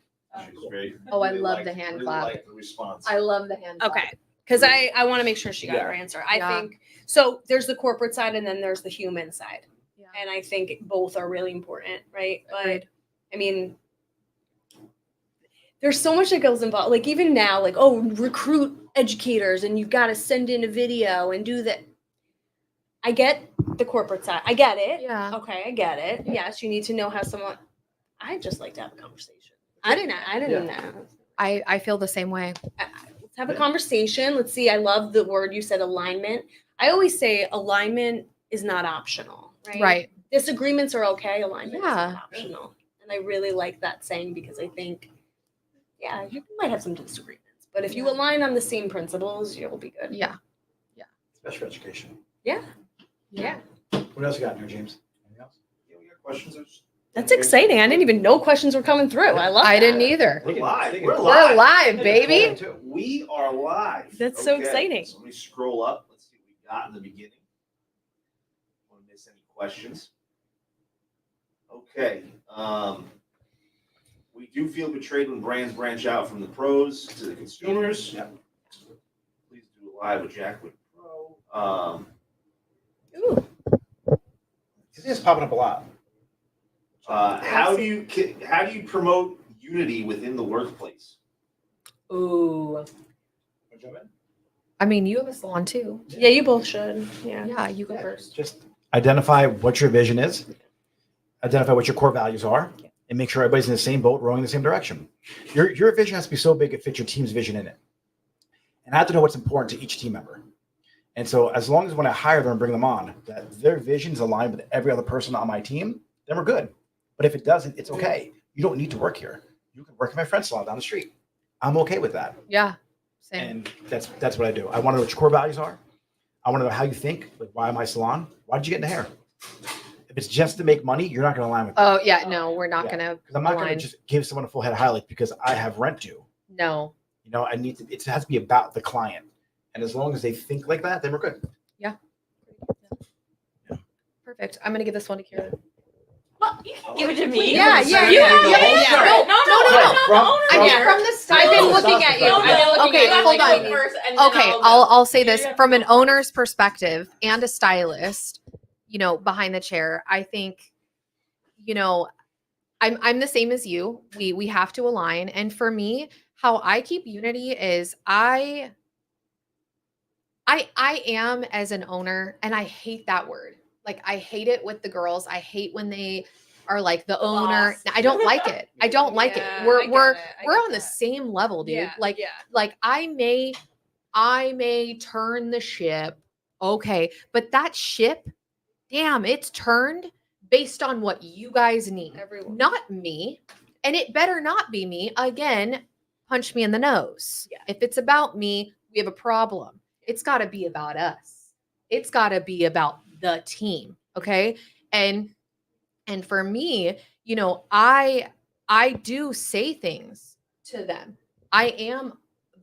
She was very. Oh, I really love liked- the hand really clap. liked the response. I love the hand. clap. Okay. Because I want to make sure she got Yeah. her answer. I Yeah. think so. There's the corporate side and then there's the human side. Yeah. And I think both are really important, right? Agreed. But I mean, there's so much that goes involved. Like even now, like, oh, recruit educators and you've got to send in a video and do that. I get the corporate side. I get it. Yeah. Okay, I get it. Yes, you need to know how someone. I just like to have a conversation. I didn't know. I feel the same way. Let's have a conversation. Let's see. I love the word you said, alignment. I always say alignment is not optional, right? Right. Disagreements are okay. Alignment is Yeah. not optional. And I really like that saying because I think, yeah, you might have some disagreements, but if you Yeah. align on the same principles, you'll be good. Yeah. Special education. Yeah. What else you got in there, James? Anything else? Yeah, we got questions. That's exciting. I didn't even know questions were coming through. I love I that. didn't either. We're live. We're We're live, baby. We are live. That's so exciting. So let me scroll up. Let's see what we got in the beginning. Want to miss any questions? Okay. We do feel betrayed when brands branch out from the pros to the consumers. Yep. Please do a live with Jack with Pro. Ooh. It's popping up a lot. How do you promote unity within the workplace? Ooh. jump in? I mean, you have a salon too. Yeah, you both should. Yeah. Yeah, you go first. Just identify what your vision is, identify what your core values are, and make sure everybody's in the same boat, rowing in the same direction. Your vision has to be so big it fits your team's vision in it. And I have to know what's important to each team member. And so as long as when I hire them and bring them on, that their vision's aligned with every other person on my team, then we're good. But if it doesn't, it's okay. You don't need to work here. You can work at my friend's salon down the street. I'm okay with that. Yeah. Same. And that's what I do. I want to know what your core values are. I want to know how you think. Like, why my salon? Why did you get into hair? If it's just to make money, you're not going to align with me. Oh yeah, no, we're not gonna. Because I'm not going to align. just give someone a full head of highlights because I have rent due. No. You know, I need to. It has to be about the client. And as long as they think like that, then we're good. Perfect. I'm gonna give this one to Kira. Well, you can give it to me. Yeah. No, I mean, from the start. I've been looking at you. No, I've been no, looking okay, at you. hold like, on. wait. First, and then Okay, go. I'll say this Yeah. from an owner's perspective and a stylist, behind the chair. I think, I'm the same as you. We have to align. And for me, how I keep unity is I am as an owner, and I hate that word. Like I hate it with the girls. I hate when they are like the owner. boss. I don't like it. I don't like it. Yeah, I We're get we're it. I we're get on the that. same level, dude. Yeah, Like yeah. like I may turn the ship. Okay, but that ship, damn, it's turned based on what you guys need, Everyone. not me. And it better not be me. Again, punch me in the nose. Yeah. If it's about me, we have a problem. It's got to be about us. It's got to be about the team, okay? And for me, I do say things to them. I am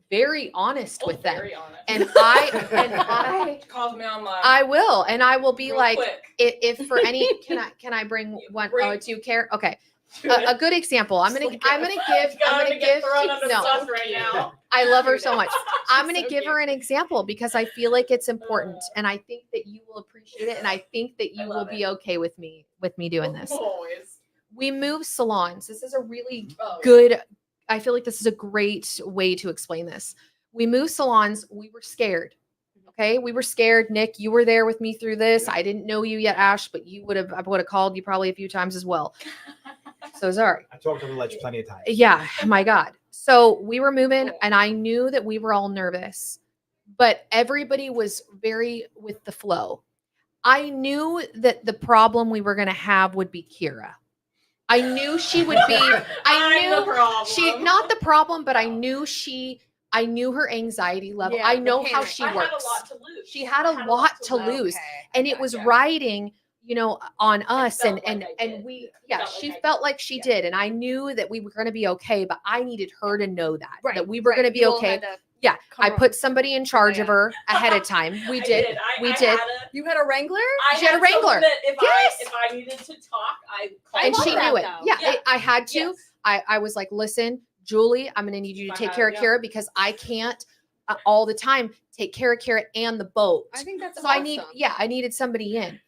very honest with them. Very honest. And I Calls me on my. I will, and I will be real like, quick. if for any, can I bring one? Bring- Oh, do you care? Okay, Do it. a good example. I'm gonna give. Get thrown under the No, bus right now. I love her so much. I'm She's gonna so give cute. her an example because I feel like it's important, and I think that you will appreciate it, and I think that I you will love be it. okay with me doing this. Always. We move salons. This is a really Oh, good. I feel like this is a great way to explain this. We moved salons. We were scared. Okay. We were scared. Nick, you were there with me through this. I didn't know you yet, Ash, but I would have called you probably a few times as well. So sorry. I talked to the ledge plenty of times. Yeah. My God. So we were moving and I knew that we were all nervous, but everybody was very with the flow. I knew that the problem we were going to have would be Kira. I knew she would be, I'm the problem. not the problem, but I knew her anxiety level. Yeah, I the know how panic. she I works. had a lot to lose. She had a lot to lose. And it was riding, on us. felt And like I did. we, Felt like she I felt did. like she Yeah. did. And I knew that we were going to be okay, but I needed her to know that, Right. that we were going to be You all okay. had to Yeah. I cover put up. somebody in charge of Yeah. her ahead of time. We I did. We I did. You had a Wrangler? I She had a someone Wrangler. That if Yes. I needed to talk, I called And love she her. that, knew it. though. Yeah. Yeah. I had to. Yes. I was like, listen, Julie, I'm going to need you to I take had- care of yeah. Kira because I can't all the time take care of Kira and the boat. I think that's So awesome. I needed somebody in.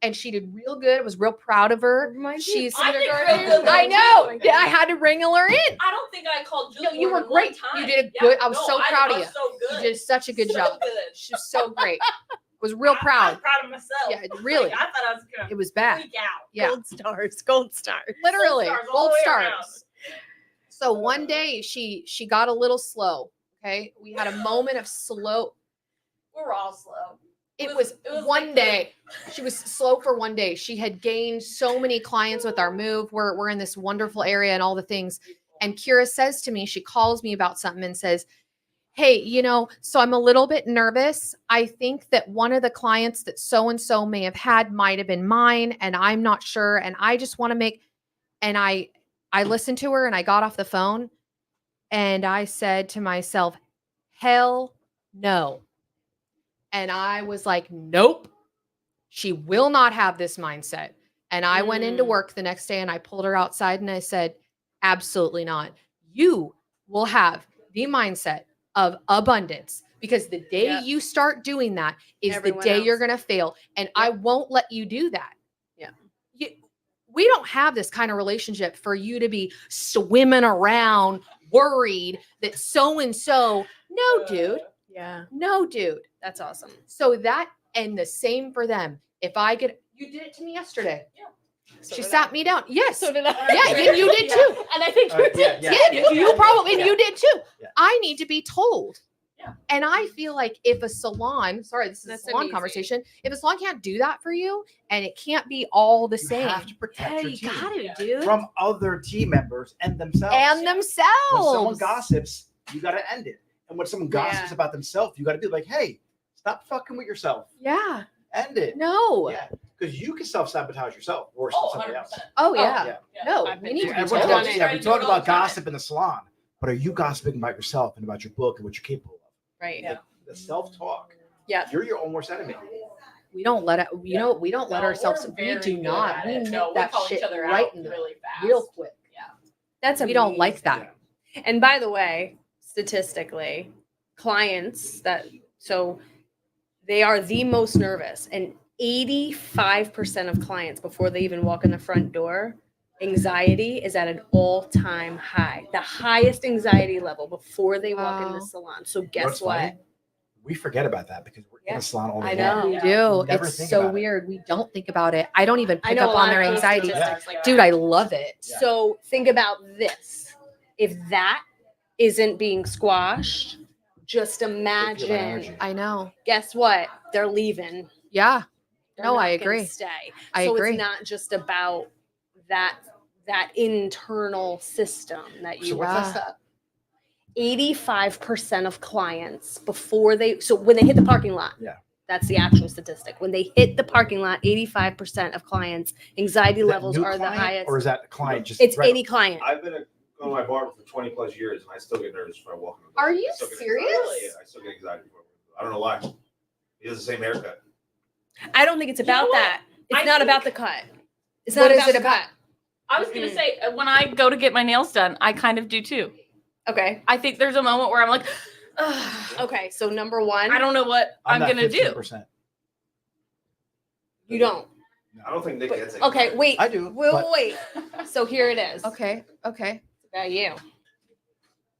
And she did real good. I was real proud of her. Reminds me She's of I did kindergarten. real good. I know. I had to wringle her in. I don't think I called Julie. No, you more were than one great. You time. did a Yeah, good. I was no, so proud of was you. So good. You did such a good So job. Good. She was so great. Was real I'm proud. proud of myself. Yeah, really. Like, I thought I was gonna It was bad. freak out. Yeah, Gold stars. Gold stars. literally stars all gold the way stars. around. So one day she got a little slow. Okay, we had a moment of slow. We're all slow. It was one like day. She was slow for one day. She had gained so many clients with our move. We're in this wonderful area and all the things. And Kira says to me, she calls me about something and says, hey, so I'm a little bit nervous. I think that one of the clients that so-and-so may have had might have been mine, and I'm not sure. And I just want to make, and I listened to her and I got off the phone and I said to myself, hell no. And I was like, nope, she will not have this mindset. And I went into work the next day and I pulled her outside and I said, absolutely not. You will have the mindset of abundance because the day Yep. you start doing that is Everyone the day you're else. going to fail. And I won't let you do that. Yeah. We don't have this kind of relationship for you to be swimming around worried that so-and-so. No, dude. Yeah, No, dude. that's awesome. So that, and the same for them. If I get, you did it to me yesterday. So She did sat I. me down. Yes. So did I. Yeah, you did too. And I think you did. You probably, and Yeah. you did too. Yeah. I need to be told. Yeah. And I feel like if a salon, sorry, this is That's a salon amazing. conversation. If a salon can't do that for you and it can't be all the You same, have to protect yeah, your you team gotta, Yeah. dude. from other team members and themselves. And When themselves. someone gossips, you got to end it. And when someone gossips Yeah. about themselves, you got to be like, hey, stop fucking with yourself. Yeah. End it. No. Yeah. Because you can self-sabotage yourself or Oh, somebody 100%. else. Oh yeah. Yeah. No, I've you been need there. to be Everyone told. done talks, it. yeah, we Do talk it all about the time. gossip in the salon, but are you gossiping about yourself and about your book and what you're capable of? Right. Yeah. The self-talk. Yeah. You're your own worst enemy. We don't let it, you Yeah. know, we don't let No, ourselves, we're we very do good not. at We it. nip No, we that call shit each other right out in the really fast. real quick. That's We don't like amazing. that. And by the way, statistically, clients that so they are the most nervous, and 85% of clients before they even walk in the front door, anxiety is at an all-time high. The highest anxiety level before they walk in the Wow. salon. So You know guess what's what? funny? We forget about that because we're in Yeah. a salon all the I time. know. We Yeah. do. Never It's think so about it. weird. We don't think about it. I don't even I pick know up a on lot their of anxiety. statistics like Dude, that. I love it. Yeah. So think about this. If that isn't being squashed, just They feel that imagine. energy. I know. Guess what? They're leaving. Yeah. They're No, not I gonna agree. Stay. I So agree. it's not just about that internal system that So you what's Yeah. that stat? 85% of clients before when they hit the parking lot. Yeah. That's the actual statistic. When they hit the parking lot, 85% of clients anxiety Is that levels new are the client, highest. or is that client just It's regular? any client. I've been going to my barber for 20 plus years, and I still get nervous when I walk in the door. Are you I still get serious? anxiety. Yeah, I still get anxiety. I don't know why. He has the same haircut. I don't think it's You know about what? that. It's I not think- about the cut. It's What not is about it the about? cut. I was gonna Mm. say when I go to get my nails done, I kind of do too. Okay. I think there's a moment where I'm like, ugh, Okay. So number one, I don't know what I'm that gonna do. 15%. you don't. I don't think Nick But- gets it. okay. Wait. I do. Wait. but Wait. So here it is. Okay. Okay. It's about you.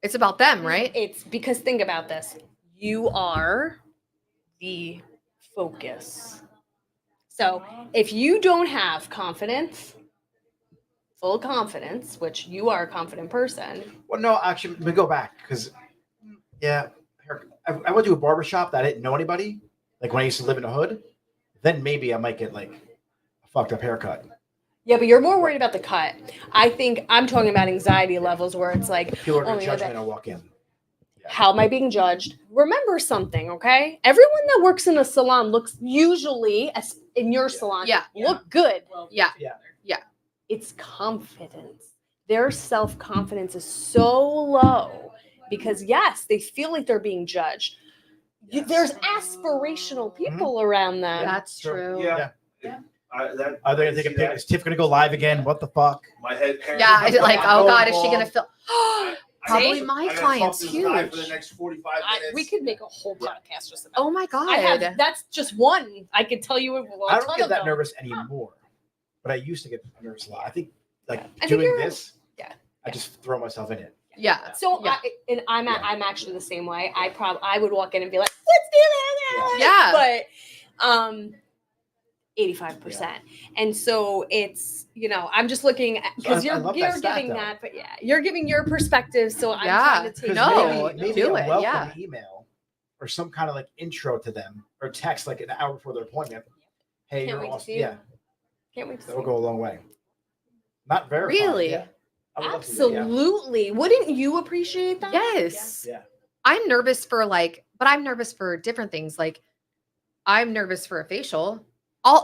It's about them, right? It's because think about this. You are the focus. So if you don't have confidence, full confidence, which you are a confident person, Well, no, actually, let me go back because, yeah, I went to a barber shop that I didn't know anybody. Like when I used to live in the hood, then maybe I might get like a fucked up haircut. yeah, but you're more worried about the cut. I think I'm talking about anxiety levels where it's like, People are oh going my to God, judge me when I walk in. how am I being judged? Remember something, okay? Everyone that works in a salon looks usually, in your salon, Yeah. look good. Well, Yeah. It's confidence. Their self-confidence is so low because yes, they feel like they're being judged. Yes. There's aspirational people around them. That's true. Yeah. Yeah. Are they going to take a pic? Is Tiff going to go live again? What the fuck? My head. Yeah. I like, oh God, is she Going gonna feel? Probably my client's For the huge. next 45 minutes. We could make a whole podcast just about. Oh my God. That's just one. I could tell you. I don't get that nervous anymore, but I used to get nervous a lot. I think like I think doing you're- this, yeah. I just throw myself in it. Yeah. So Yeah. I'm actually the same way. I would walk in and be like, let's do this. Yeah. But 85%. And so it's, I'm just looking at, because I love that you're stat, giving though. that, but yeah, you're giving your perspective. So I'm Yeah. trying to take No, maybe do a it, welcome yeah. email or some kind of like intro to them or text like an hour before their appointment. Hey, Can't you're wait to awesome. see you. Yeah, Can't wait to that see will you. go a long way. Not verified. Really? Yeah. I would love to do that, Absolutely. Wouldn't you appreciate that? Yes. Yeah. I'm nervous for but I'm nervous for different things. Like I'm nervous for a facial.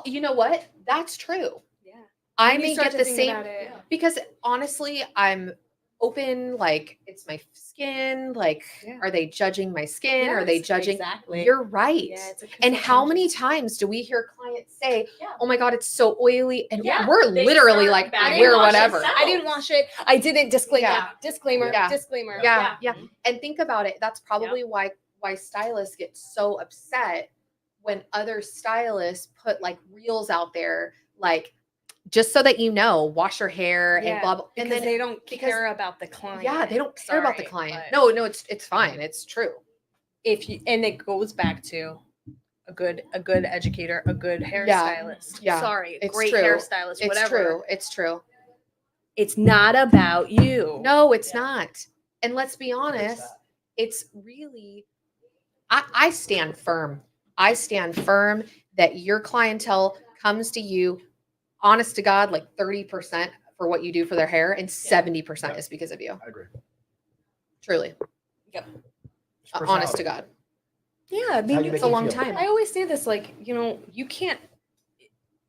You know what? That's true. Yeah. I When you may start get to the think same about it. because honestly, I'm open. Like it's my skin. Like, Yeah. are they judging my skin? Are they Yes, judging? Exactly. You're right. Yeah, it's a And how conception. many times do we hear clients say, Yeah. "Oh my God, it's so oily," and Yeah, we're they literally start like, bagging "We're on whatever." themselves. I didn't wash it. I didn't. Disclaimer. Yeah. Disclaimer. Yeah. Disclaimer. Yeah, Yeah. yeah. And think about it. That's probably why stylists get so upset when other stylists put like reels out there, like just so that wash your hair and blah blah. And Because then they don't because- care about the client. yeah, they don't care about the Sorry, client. but- No, it's fine. It's true. and it goes back to a good educator, a good hairstylist. Yeah. Sorry, It's great true. hairstylist, It's whatever. true. It's true. It's not about you. No, it's not. And let's be honest, it's really, I stand firm. I stand firm that your clientele comes to you, honest to God, like 30% for what you do for their hair, and 70% is because of you. I agree. Truly. Yep. It's Honest to personality. God. Yeah, I How you mean, make It's a me long feel. time. I always say this, like, you know,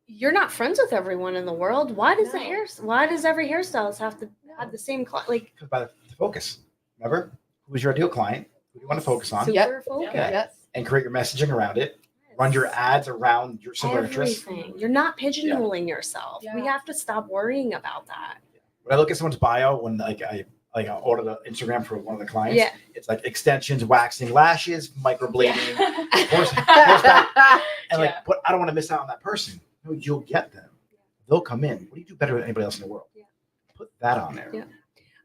you're not friends with everyone in the world. Why does No. why does every hairstylist have to have the same like Because by the focus. Remember, who's your ideal client? Who do you want to focus on? super focused? Yep. And create your messaging around it. Run your ads around your similar interests. Everything. You're not pigeonholing yourself. We Yeah. have to stop worrying about that. When I look at someone's bio, when I ordered an Instagram for one of the clients, Yeah. it's like extensions, waxing lashes, microblading, horseback, and like, Yeah. but I don't want to miss out on that person. No, you'll get them. They'll come in. What do you do better than anybody else in the world? Yeah. Put that on there. Yeah.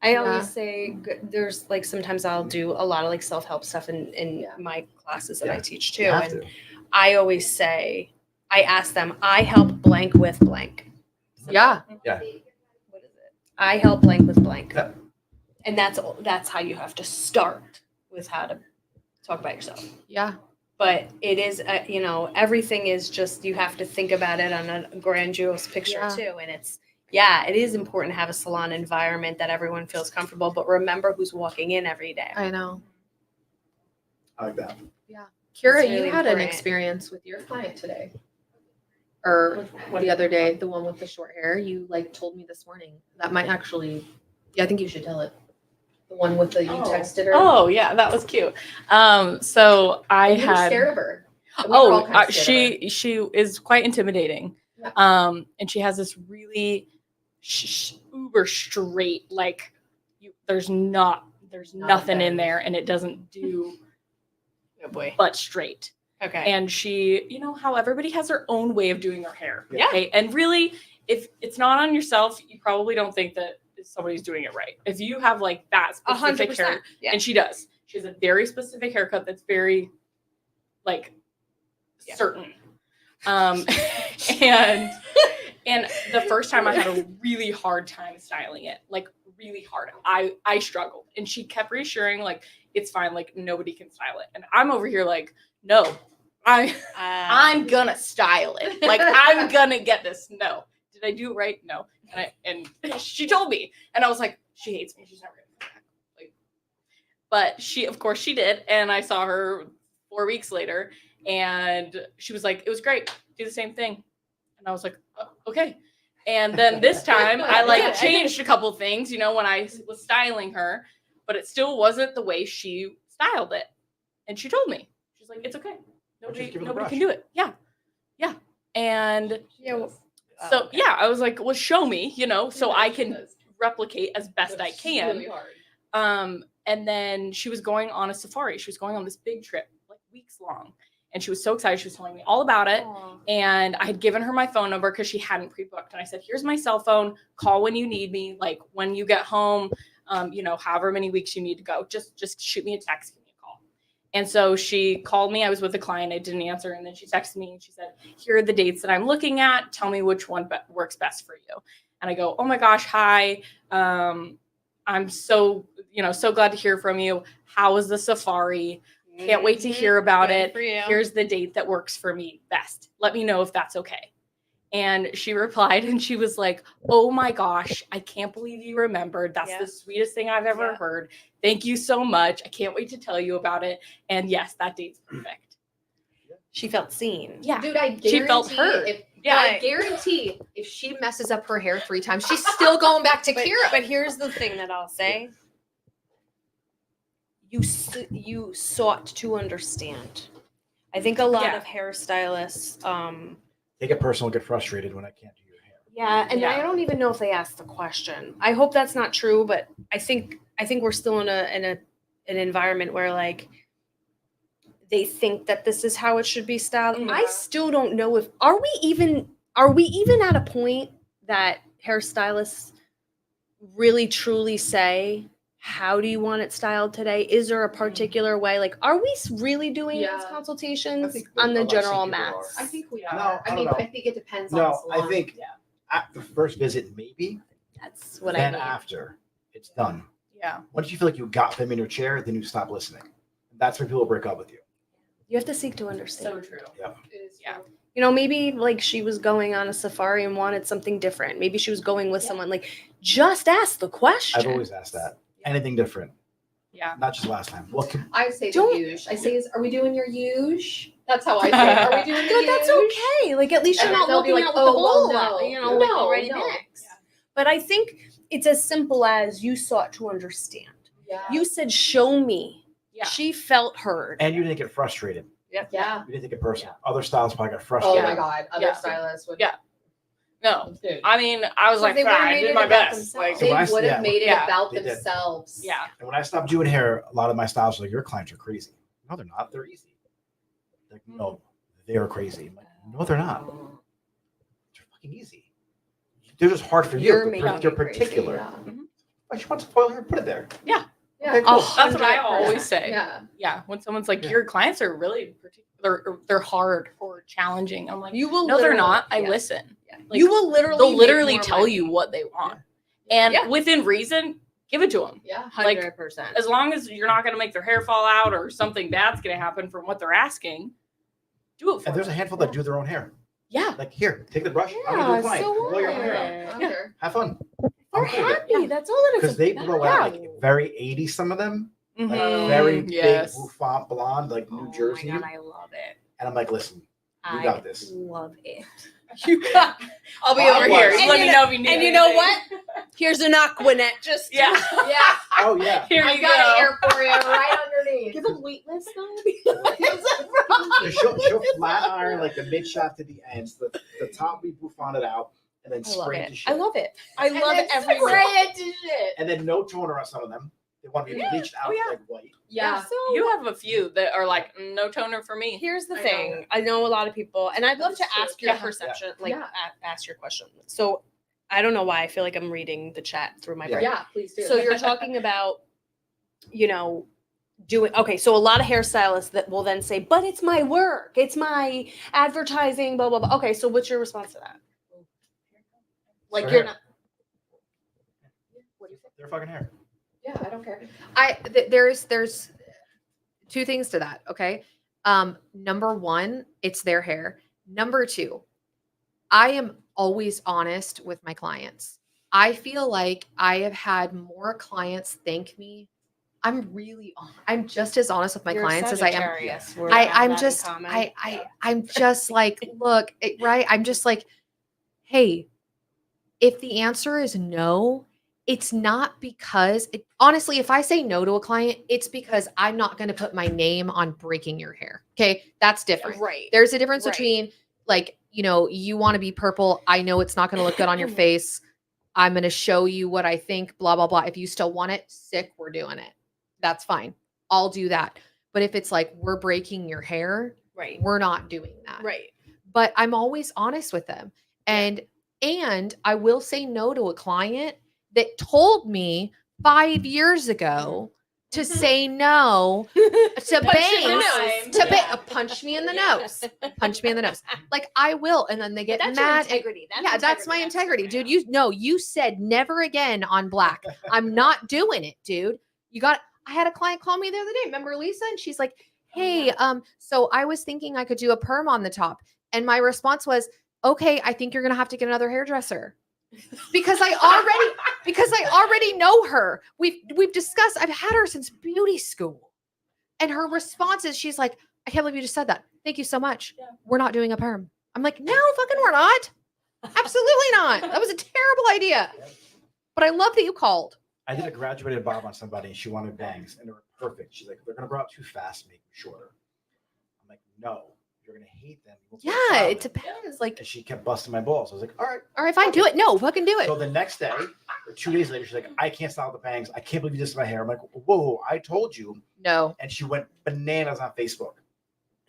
I Yeah. always say there's like sometimes I'll do a lot of like self-help stuff in Yeah. my classes that I Yeah. teach You too. have And to. I always say, I ask them, I help blank with blank. Yeah. Yeah. What is it? I help blank with blank. Yeah. And that's how you have to start with how to talk about yourself. Yeah. But it is, you know, everything is just, you have to think about it on a grandiose picture Yeah. too. And it is important to have a salon environment that everyone feels comfortable, but remember who's walking in every day. I know. I like that. Kira, It's you really had an important. experience with your client today. Or the other day, the one with the short hair. You like told me this morning. That might actually, yeah, I think you should tell it. The one with the, you texted her. Oh yeah, that was cute. So I And you were had. scared of her. And we were all kind of scared of her. she is quite intimidating. Yeah. And she has this really uber straight, like there's nothing in bend. there, and it doesn't do Oh boy. but straight. Okay. And she, you know how everybody has their own way of doing their hair. Yeah. Okay? And really, if it's not on yourself, you probably don't think that somebody's doing it right. If you have like that specific 100%. hair, Yeah. and she does. She has a very specific haircut that's very like Yeah. certain. And the first time I had a really hard time styling it, like really hard. I struggled, and she kept reassuring like it's fine, like nobody can style it. And I'm over here like, no, I'm gonna style it. Like I'm gonna get this. No. Did I do it right? No. And she told me, and I was like, she hates me. She's never gonna come back. Like, but of course she did. And I saw her 4 weeks later, and she was like, it was great. Do the same thing. And I was like, oh, okay. And then this time I like changed a couple things, you know, when I was styling her, but it still wasn't the way she styled it. And she told me, she's like, it's okay. Just give her the Nobody brush. can do it. Yeah. Yeah. And Yeah. Well, so, yeah, I was like, well, show me, you know, so I can replicate as best I can. Really hard. And then she was going on a safari. She was going on this big trip, like weeks long. And she was so excited. She was telling me all about it. And I had given her my phone number because she hadn't pre-booked. And I said, here's my cell phone. Call when you need me. Like when you get home, you know, however many weeks you need to go, just shoot me a text, give me a call. And so she called me. I was with a client. I didn't answer. And then she texted me and she said, here are the dates that I'm looking at. Tell me which one works best for you. And I go, oh my gosh, hi. I'm so glad to hear from you. How was the safari? Can't wait to hear about Good it. for you. Here's the date that works for me best. Let me know if that's okay. And she replied and she was like, oh my gosh, I can't believe you remembered. That's Yeah. the sweetest thing I've ever Yeah. heard. Thank you so much. I can't wait to tell you about it. And yes, that date's perfect. She felt seen. Yeah. Dude, I guarantee She felt heard. I guarantee if she messes up her hair 3 times, she's still going back to Kira. But here's the thing that I'll say. You sought to understand. I think a lot Yeah. of hairstylists, They get personal, get frustrated when I can't do your hair. yeah, and Yeah. I don't even know if they asked the question. I hope that's not true, but I think we're still in an environment where like they think that this is how it should be styled. Mhm. I still don't know if are we even at a point that hairstylists really truly say how do you want it styled today? Is there a particular way? Like, are we really doing these Yeah. consultations think on a the lot of general some people mass? I think we No, are. I I don't mean, know. I think it depends on No, the salon. I think at the first visit, maybe. That's what I Then mean. after, it's done. Yeah. Once you feel like you got them in your chair, then you stop listening. That's when people break up with you. You have to seek to understand. So true. It is Yeah. true. You know, maybe like she was going on a safari and wanted something different. Maybe she was going with someone. Like, just ask the question. I've always asked that. Anything different, Yeah. not just last time. What can, I say the Don't- huge. I say, are we doing your huge? That's how I say it. Are we doing the But that's huge? okay. Like, at least you're And not they'll be looking like, out with the "Oh, well, bowl, no." you know, No, like already no. mixed. Yeah. But I think it's as simple as you sought to understand. Yeah. You said, show me. Yeah. She felt heard. and you didn't get frustrated. Yeah. You didn't take it personal. Other stylists probably got Oh frustrated. my God. Other Yeah. stylists would. Yeah. No. Dude. I mean, I was So like, they would've I made did it my about best. themselves. Like, So They when I- would have yeah. made it Yeah. about They did. themselves. yeah. And when I stopped doing hair, a lot of my stylists were like, your clients are crazy. No, they're not. They're easy. Like, no, they're crazy. I'm like, no, they're not. They're fucking easy. They're just hard for you. You're They're, making they're it crazy, particular. Yeah. If she wants to foil hair, put it there. Yeah. Okay, cool. That's what I 100%. always say. Yeah. Yeah. When someone's like, Yeah. your clients are really particular, they're hard or challenging. I'm like, You will no, they're literally- not. I yeah. listen. Yeah. Like, You will literally They'll make literally more tell money. you what they want. And Yeah. within reason, give it to them. Yeah. Like, 100%. as long as you're not going to make their hair fall out or something bad's going to happen from what they're asking, do it for And there's a them. handful that do their own hair. Yeah. Like, here, take the brush. I'm going to do Yeah, a client. so Blow your own hair out. I don't Yeah. care. Have fun. They're I'm cool with it. happy. That's all it is. Because they blow out Yeah. like very 80s, some of them. Like Mhm. very Yes. big bouffant blonde, like Oh New my Jersey. God, I love it. And I'm like, listen, you I got this. love it. I'll be Well, over I here. was. Just let me know if you need And you know anything. what? Here's an Aquanet. Just Yeah. Yeah. Oh, yeah. Here I you got go. it here for you, right underneath. give a waitlist though. She'll flat iron like the mid shaft to the ends. The top we bouffant it out and then I love spray it. into shit. I love it. I And love then every spray minute. it to shit. And then no toner on some of them. They want to be Yeah. bleached out Oh, yeah. like white. Yeah. So You have a few that are like, no toner for me. here's the I know. thing. I know a lot of people, and I'd love to That's true. ask your Yeah. perception, like Yeah. ask your question. So I don't know why I feel like I'm reading the chat through my Yeah. brain. Yeah, please do. So you're talking about, you know, doing okay. So a lot of hairstylists that will then say, "But it's my work. It's my advertising." Blah blah blah. Okay, so what's your response to that? Like Their you're hair. not. What do you think? Their fucking hair. Yeah, I don't care. There's two things to that. Okay. Number one, it's their hair. Number two, I am always honest with my clients. I feel like I have had more clients thank me. I'm just as honest with my You're a clients as I am. Sagittarius. We have I'm that in just common. I'm just like, look, right? I'm just like, hey, if the answer is no, it's not because honestly, if I say no to a client, it's because I'm not going to put my name on breaking your hair. Okay. That's different. right. There's a difference Right. between like, you want to be purple. I know it's not going to look good on your face. I'm going to show you what I think, blah, blah, blah. If you still want it, sick, we're doing it. That's fine. I'll do that. But if it's like, we're breaking your hair, Right. we're not doing that. Right. But I'm always honest with them. And I will say no to a client that told me 5 years ago to say no to bangs, punch me in the nose, punch me in the nose. Like I will. And then they get That's your mad. integrity. That's my integrity, dude. You said never again on black. I'm not doing it, dude. I had a client call me the other day. Remember Lisa? And she's like, hey, so I was thinking I could do a perm on the top. And my response was, okay, I think you're gonna have to get another hairdresser. Because I already know her. We've discussed, I've had her since beauty school. And her response is she's like, I can't believe you just said that. Thank you so much. Yeah. We're not doing a perm. I'm like, no, fucking we're not. Absolutely not. That was a terrible idea. But I love that you called. I did a graduated bob on somebody and she wanted bangs and they were perfect. She's like, they're going to grow out too fast and make them shorter. I'm like, no, you're going to hate them. You won't be able to Yeah, style it them." depends. Like, And she kept busting my balls. I was like, all right. fine, do it. No, fucking do it. So the next day or 2 days later, she's like, I can't style the bangs. I can't believe you did this to my hair. I'm like, whoa, I told you. No. And she went bananas on Facebook.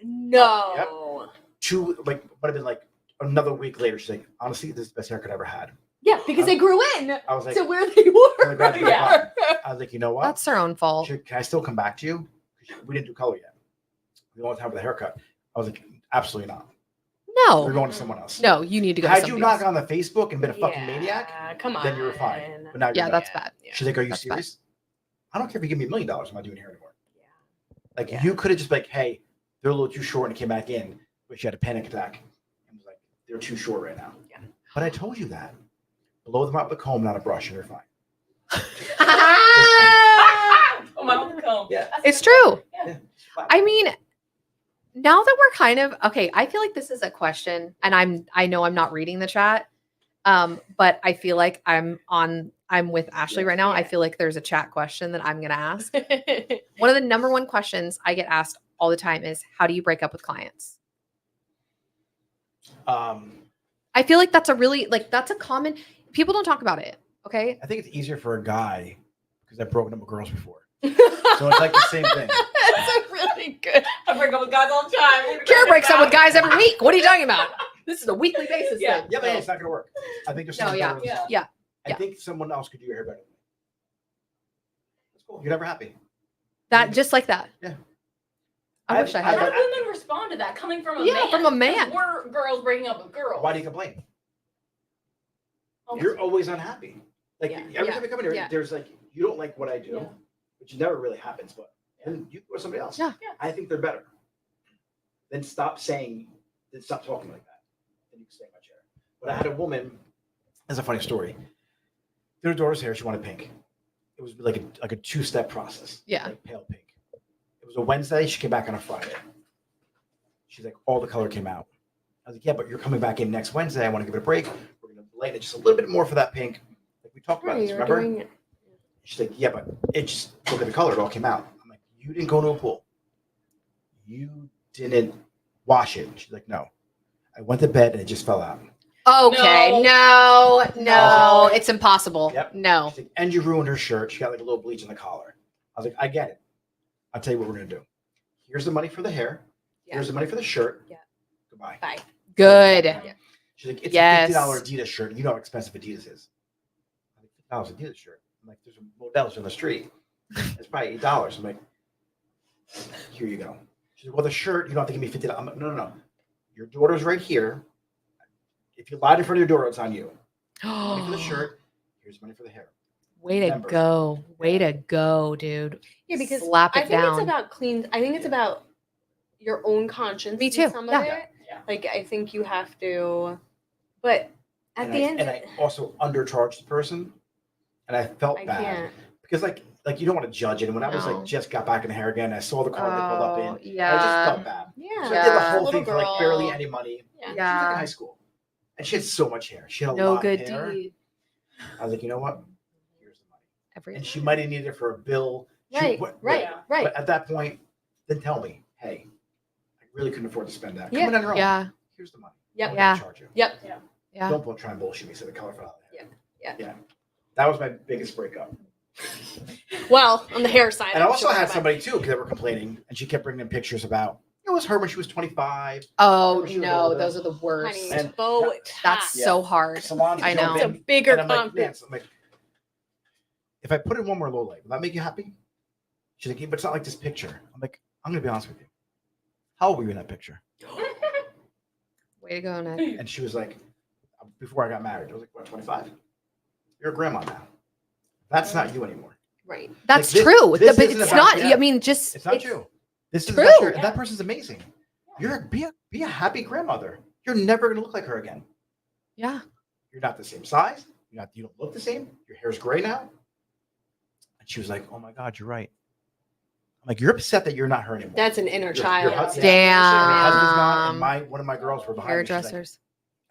No. Would have been like another week later. She's like, honestly, this is the best haircut I ever had. Yeah, because they grew in I was like, to where they "Oh were. my God, you're Yeah. fine." I was like, you know what? That's their own fault. Can I still come back to you? We didn't do color yet. We don't have time for the haircut. I was like, absolutely not. No, We're going to someone else. no, you need to go. to Had you somebody not else. gone on the Facebook and been a fucking maniac, Come on. then you were fine. But now you're Yeah, not. that's bad. She's like, are you That's bad. serious? I don't care if you give me $1 million. I'm not doing hair anymore. Like Yeah. you could have just like, hey, they're a little too short and came back in, but she had a panic attack and was like, they're too short right now. Yeah. But I told you that. Blow them out with a comb, not a brush, and you're fine. Oh my God. Yeah. It's true. Yeah. I mean, now that we're kind of okay, I feel like this is a question, and I know I'm not reading the chat, but I feel like I'm with Ashley right now. I Yeah. feel like there's a chat question that I'm gonna ask. One of the number one questions I get asked all the time is, how do you break up with clients? I feel like that's a really that's a common, people don't talk about it. Okay. I think it's easier for a guy because I've broken up with girls before. So it's like the same thing. That's really good. I break up with guys all the time. Kara breaks up with guys every week. What are you talking about? This is a weekly basis Yeah. thing. Yeah, but it's not going to work. I think there's No, someone yeah, better with this. yeah. I think someone else could do your hair better than me. That's cool. You're never happy. That just like that. Yeah. I wish I How had do that. women respond to that coming from a Yeah, man? from a man. We're girls breaking up with girls. Why do you complain? Oh, You're always unhappy. Like Yeah. every Yeah. time you come in here, Yeah. there's like, you don't like what I do, Yeah. which never really happens, but then you go with somebody else. Yeah. Yeah. I think they're better. Then stop talking like that. Then you can stay in my chair. But I had a woman, that's a funny story. Did her daughter's hair, she wanted pink. It was like a two-step process. Yeah. Like pale pink. It was a Wednesday, she came back on a Friday. She's like, all the color came out. I was like, yeah, but you're coming back in next Wednesday. I want to give it a break. We're going to lighten it just a little bit more for that pink. Like we talked about this, remember? She's like, yeah, but it just, look at the color. It all came out. I'm like, you didn't go to a pool. You didn't wash it. She's like, no. I went to bed and it just fell out. Okay. No, No. it's impossible. Yep. No. She's like, and you ruined her shirt. She got like a little bleach in the collar. I was like, I get it. I'll tell you what we're going to do. Here's the money for the hair. Yeah. Here's the money for the shirt. Yeah. Goodbye. Bye. Good. She's like, it's Yes. a $50 Adidas shirt. You know how expensive Adidas is. I'm like, $50 Adidas shirt. I'm like, there's models on the street. It's probably $8. I'm like, here you go. She's like, well, the shirt, you don't have to give me $50. I'm like, no. Your daughter's right here. If you lied in front of your daughter, it's on you. Money for the shirt. Here's money for the hair. Way to Remember. go. Way to go, dude. Yeah, because Slap I it think down. it's about clean. I think it's about your own conscience. Me in too, Some yeah. of it. Yeah. Like I think you have to, but at And the I, end, and I also undercharged the person, and I felt I bad can't. because like you don't want to judge it. And when I was No. like just got back in the hair again, I saw the car they pulled up in. Oh, I just yeah. felt bad. Yeah. So I did the Yeah. whole Little thing for like girl. barely any money. Yeah. She was like Yeah. in high school, and she had so much hair. She had a No lot good of hair. deed. I was like, you know what? Here's the money. Every And she might have needed it for a bill. Right. Right. Yeah. Right. But at that point, then tell me, hey, I really couldn't afford to spend that. Yeah. Come in on your own. Yeah. Here's the money. Yep. I'm Yeah. gonna charge you. Yep. Yeah. Don't try and bullshit me. So the color fell out. Yeah. Yeah. That was my biggest breakup. Well, on the hair side. And I I'm also sure, had but- somebody too because they were complaining, and she kept bringing in pictures about it was her when she was 25. Oh She was no, older. those are the worst. Honey, And Botox. That's Yeah. so hard. Salons I jump know. It's a in, bigger and I'm like, pump. Nance, I'm like, if I put in one more low light, will that make you happy? She's like, yeah, but it's not like this picture. I'm like, I'm gonna be honest with you. How old were you in that picture? Way to go, Nick. And she was like, before I got married, I was like, what, 25? You're a grandma now. That's not you anymore. Right. That's this- true. this But isn't it's about- not. yeah. I mean, just It's not you. This is true. not your, that person's amazing. Be a happy grandmother. You're never gonna look like her again. Yeah. You're not the same size. You don't look the same. Your hair's gray now. And she was like, oh my God, you're right. I'm like, you're upset that you're not her anymore. That's an inner Your child. husband- Damn. Her husband's gone, and one of my girls were behind me. She's like, Hairdressers.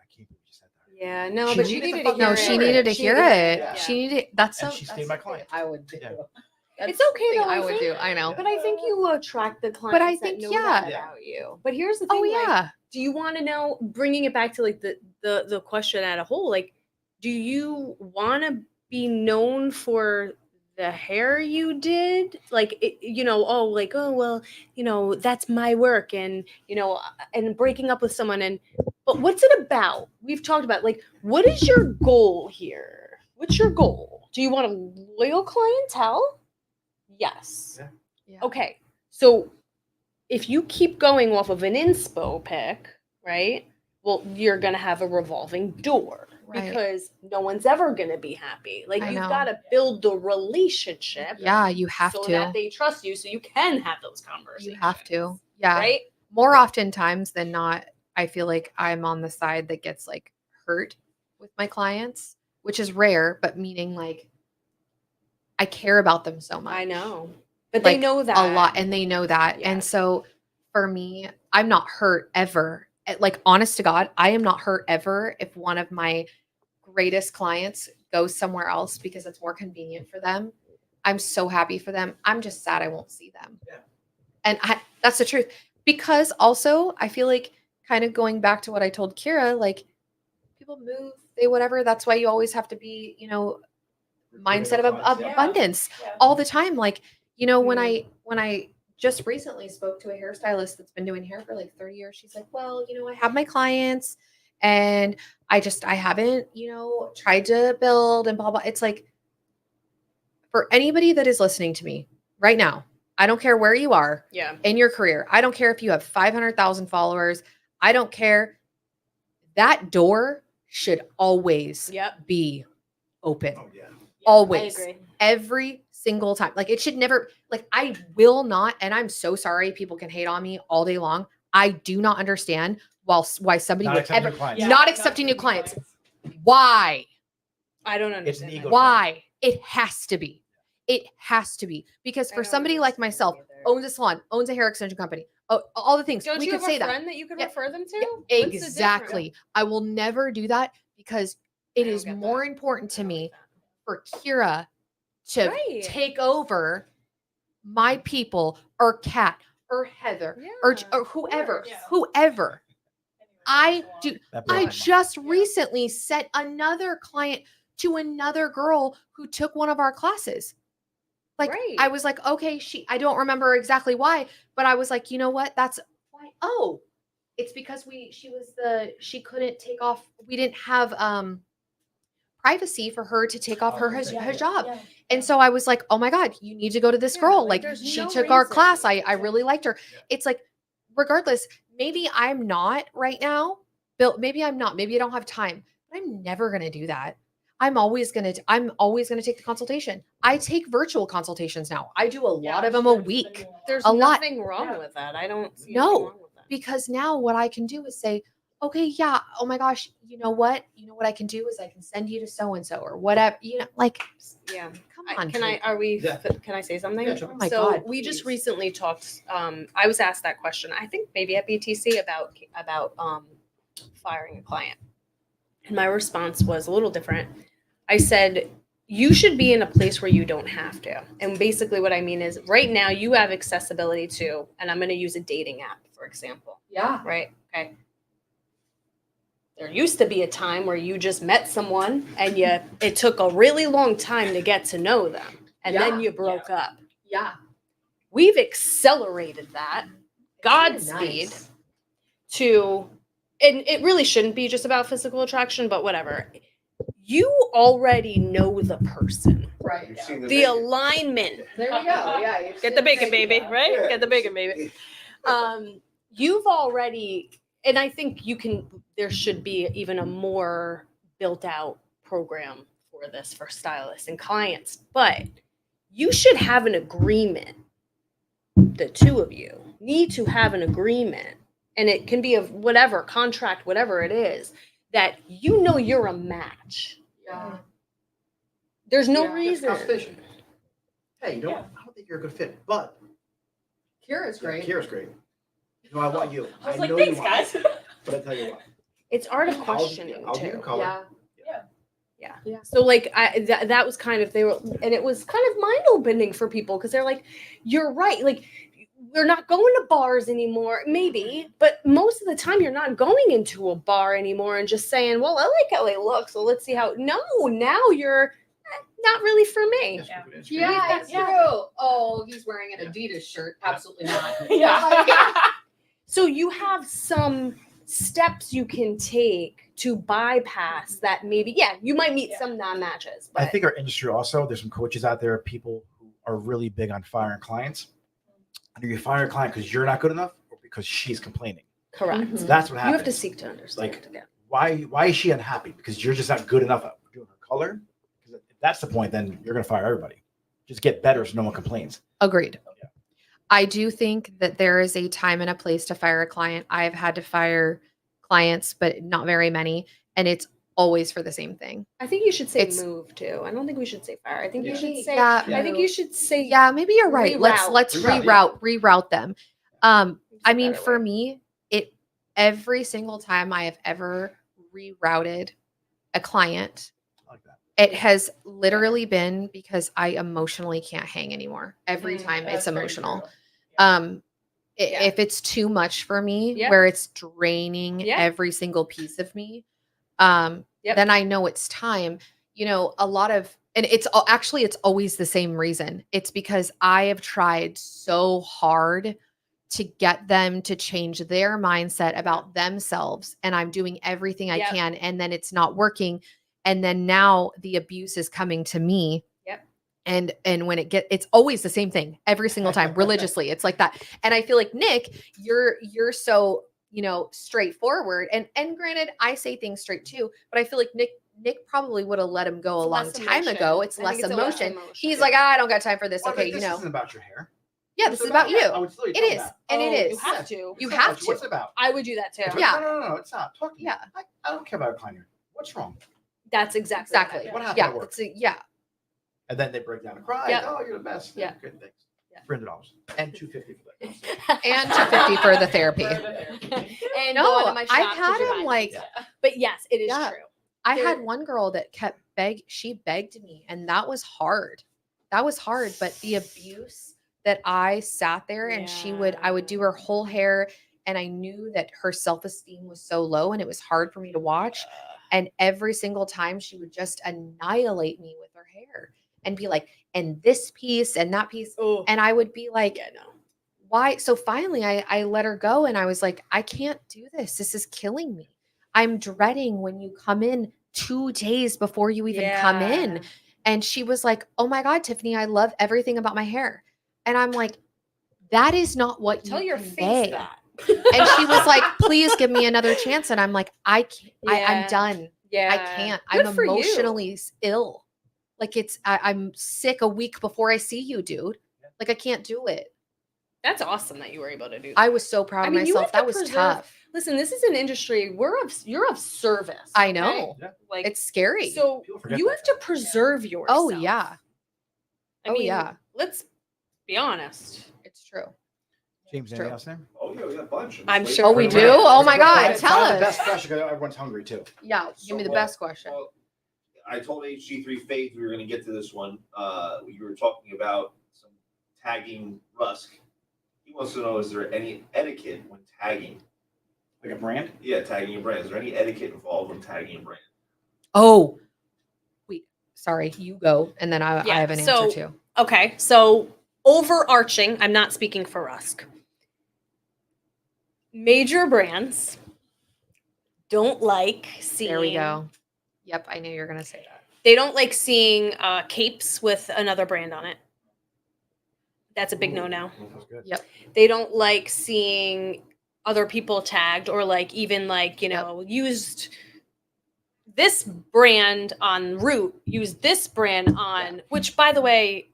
I can't believe you just said that. Yeah. No, She but she needed to needed to fucking hear No, it. she needed to She hear needed it. yeah. She needed. That's And so. she that's stayed my something client. I would do. Yeah. That's It's okay something though, I I would think. do. I know. But I think you attract the clients I that think, know yeah. that about you. But here's the thing. Oh like, yeah. do you want to know, bringing it back to like the question at a whole, like, do you want to be known for the hair you did? Like, oh, well, that's my work, and, and breaking up with someone, and but what's it about? We've talked about, like, what is your goal here? What's your goal? Do you want a loyal clientele? Yes. Yeah. Yeah. Okay. So if you keep going off of an inspo pick, right? Well, you're going to have a revolving door Right. because no one's ever going to be happy. Like, I you've know. got to build the relationship. Yeah, you have so to. that they trust you so you can have those conversations. You have to. Yeah. Right? More oftentimes than not, I feel like I'm on the side that gets like hurt with my clients, which is rare, but meaning like I care about them so much. I know. But Like, they know that. a lot, and they know that. Yeah. And so for me, I'm not hurt ever. Like, honest to God, I am not hurt ever if one of my greatest clients goes somewhere else because it's more convenient for them. I'm so happy for them. I'm just sad I won't see them. Yeah. And that's the truth. Because also, I feel like kind of going back to what I told Kira, like people move, they whatever. That's why you always have to be, mindset of abundance all the time. Like, when I just recently spoke to a hairstylist that's been doing hair for like 30 years, she's like, well, I have my clients and I haven't, tried to build and blah, blah. It's like, for anybody that is listening to me right now, I don't care where you are Yeah. in your career. I don't care if you have 500,000 followers. I don't care. That door should always Yep. be open. Oh yeah. Always. I agree. Every single time. Like, it should never, like, I will not, and I'm so sorry, people can hate on me all day long. I do not understand why somebody Not would accepting ever new clients. not accepting new clients. Why? I don't It's an understand. ego that. thing. Why? It has to be. It has to be. Because I for don't somebody like understand myself, either. owns a salon, owns a hair extension company, all the things, Don't we you could have say a that. friend that you could Yeah. refer them to? Yeah, What's the difference? exactly. I will never do that because it I don't is get more that. important to I don't me like for Kira to that. Right. take over my people or Kat or Heather or Yeah, of whoever, course. whoever. I do. That I broken. just recently sent another client to another girl who took one of our classes. Like, Right. I was like, okay, I don't remember exactly why, but I was like, you know what? That's why. Oh, it's because she couldn't take off. We didn't have privacy for her to take off her hijab. And so I was like, oh my God, you need to go to this Yeah, girl. like, Like, there's she no took our reason. class. I really liked her. Yeah. It's like, regardless, maybe I'm not right now, Bill, maybe I'm not, maybe I don't have time, but I'm never going to do that. I'm always going to take the consultation. I take virtual consultations now. I do a lot of them a week There's a lot. nothing wrong with that. I don't see No. anything wrong with that. because now what I can do is say, okay, yeah, oh my gosh, you know what I can do is I can send you to so-and-so or whatever, like, Yeah. come on. Can I say something? Yeah, sure. Oh my So God, we just please. recently talked. I was asked that question. I think maybe at BTC about firing a client, and my response was a little different. I said you should be in a place where you don't have to. And basically, what I mean is, right now you have accessibility to, and I'm going to use a dating app for example. Yeah. Right? Okay. There used to be a time where you just met someone and it took a really long time to get to know them, and then Yeah. you broke up. Yeah. We've accelerated that, Godspeed, Nice. to, and it really shouldn't be just about physical attraction, but whatever. You already know the person. Right. You've seen The bacon. alignment. There we go. Yeah. Get the bacon, baby, right? Get the bacon, baby. You've already, and I think there should be even a more built out program for this for stylists and clients, but you should have an agreement. The two of you need to have an agreement, and it can be of whatever contract, whatever it is, that you're a match. Yeah. There's no Yeah. reason. How's fishing? Hey, I don't think you're a good fit, but Kira's great. Kira's great. No, I want you. I was like, know thanks, you want guys. me, but I tell you what. It's art of I'll questioning give you too. color. Yeah. So like that was kind of, and it was kind of mind opening for people because they're like, you're right. Like, we're not going to bars anymore, maybe, but most of the time you're not going into a bar anymore and just saying, well, I like how they look, so let's see how. No, now you're not really for me. Yes, Yeah. we can. Yeah, it's Yeah. true. Oh, he's wearing an Adidas shirt. Absolutely not. Yeah. So you have some steps you can take to bypass that. Maybe, yeah, you might meet some non-matches, but I think our industry also, there's some coaches out there, people who are really big on firing clients. And you fire a client because you're not good enough or because she's complaining. correct. Mhm. That's what You happens. have to seek to understand. Like, yeah. Why is she unhappy? Because you're just not good enough at doing her color. Because if that's the point, then you're going to fire everybody. Just get better so no one complains. Agreed. Yeah. I do think that there is a time and a place to fire a client. I've had to fire clients, but not very many. And it's always for the same thing. I think you should say It's- move too. I don't think we should say fire. I think you Yeah. should say. Yeah. I think you should say. Yeah, maybe you're right. Let's Reroute, reroute them. I a mean, better for way. me, it every single time I have ever rerouted a client, I like that. it has literally been because I emotionally can't hang anymore. Every time That's it's very emotional. true. Yeah. If it's too much for me, Yep. where it's draining Yep. every single piece of me, Yep. then I know it's time. You know, a lot of, and actually, it's always the same reason. It's because I have tried so hard to get them to change their mindset about themselves, and I'm doing everything I Yep. can, and then it's not working. And then now the abuse is coming to me. Yep. And when it's always the same thing every single time religiously. It's like that. And I feel like Nick, you're so, straightforward. And granted, I say things straight too, but I feel like Nick probably would have let him go It's a long less time emotion. ago. It's I less think it's a less emotion. emotion. He's like, I don't got time for this. Well, Okay, this isn't about your hair. Yeah, What's this is it about you. I would literally It tell you is. that. And it Oh, is. You have to. You It's have not. to. What's it about? I would do that too. Yeah. No, it's not. Talk to me. Yeah. I don't care about a client. What's wrong? That's exactly. Exactly. What happened Yeah. at work? Yeah. And then they break down and cry. Yep. Oh, you're the best. Yeah. Good, thanks. Yeah. $300 and $250 for that. And $250 for the therapy. And No, go onto my I've shop 'cause had you're him buying like, pizza. But yes, it is Yeah. true. I There- had one girl that kept she begged me, and that was hard. That was hard. But the abuse that I sat there and I would do her whole hair, and I knew that her self-esteem was so low and it was hard for me to watch. And every single time she would just annihilate me with her hair and be like, and this piece and that piece. Oh, And I would be like, yeah, no. why? So finally I let her go, and I was like, I can't do this. This is killing me. I'm dreading when you come in 2 days before you even come in. Yeah. And she was like, oh my God, Tiffany, I love everything about my hair. And I'm like, that is not what Tell you your convey. face that. And she was like, please give me another chance. And I'm like, I can't, I'm Yeah. done. Yeah. I can't. Good I'm for you. emotionally ill. Like I'm sick a week before I see you, dude. Like I can't do it. That's awesome that you were able to do that. I was so proud I of mean, you myself. have to That was preserve- tough. Listen, this is an industry. You're of service. I okay? know. Yeah. Like It's scary. so People forget you that have to fact. preserve yourself. Oh yeah. I Oh, mean, yeah. Let's be honest. It's true. James, True. anything else there? Oh, yeah, we got a bunch. I'm Just sure Oh, waiting we for do? everyone. Oh my God, Find tell the us. best question because everyone's hungry too. Yeah. So, Give me the well, best question. Well, I told HG3 Faith we were going to get to this one. You were talking about some tagging Rusk. He wants to know, is there any etiquette when tagging? Like a brand? Yeah, tagging your brand. Is there any etiquette involved when tagging your brand? Oh, wait. Sorry, you go, and then I Yeah, have an so- answer too. Okay, so overarching, I'm not speaking for Rusk. Major brands don't like seeing. There we go. Yep, I knew you were gonna say that. They don't like seeing capes with another brand on it. That's a big no-no. That was good. Yep. They don't like seeing other people tagged or like even like, Yep. used this brand on Root, used this brand on, which by the way,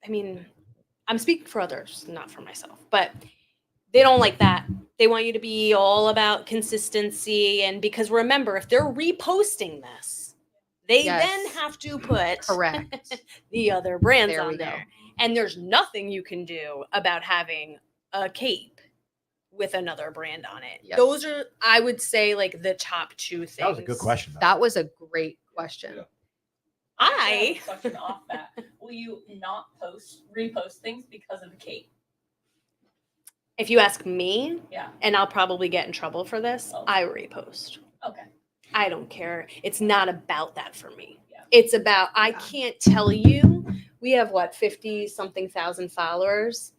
I mean, I'm speaking for others, not for myself, but they don't like that. They want you to be all about consistency. And because remember, if they're reposting this, they Yes. then have to put Correct. the other brands There we on go. there. And there's nothing you can do about having a cape with another brand on it. Yep. Those are, I would say, like the top two things. That was a good question. though. That was a great question. Yeah. I have a question off that. Will you not repost things because of the cape? if you ask me, Yeah. and I'll probably get in trouble for this, Oh. I repost. Okay. I don't care. It's not about that for me. Yeah. It's about, I Yeah. can't tell you, we have what, 50 something thousand followers.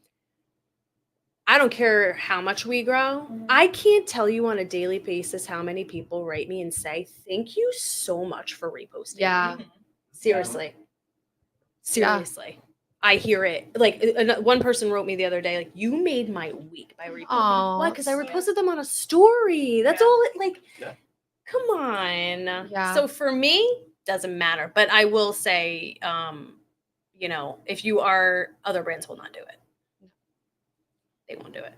I don't care how much we grow. I can't tell you on a daily basis how many people write me and say, thank you so much for reposting. Yeah. Seriously. Seriously. I hear it. Like one person wrote me the other day, like, you made my week by reposting. Aw, Why? Because I that's reposted them on a story. That's Yeah. all it like. Yeah. Come on. Yeah. So for me, doesn't matter. But I will say, if you are, other brands will not do it. They won't do it.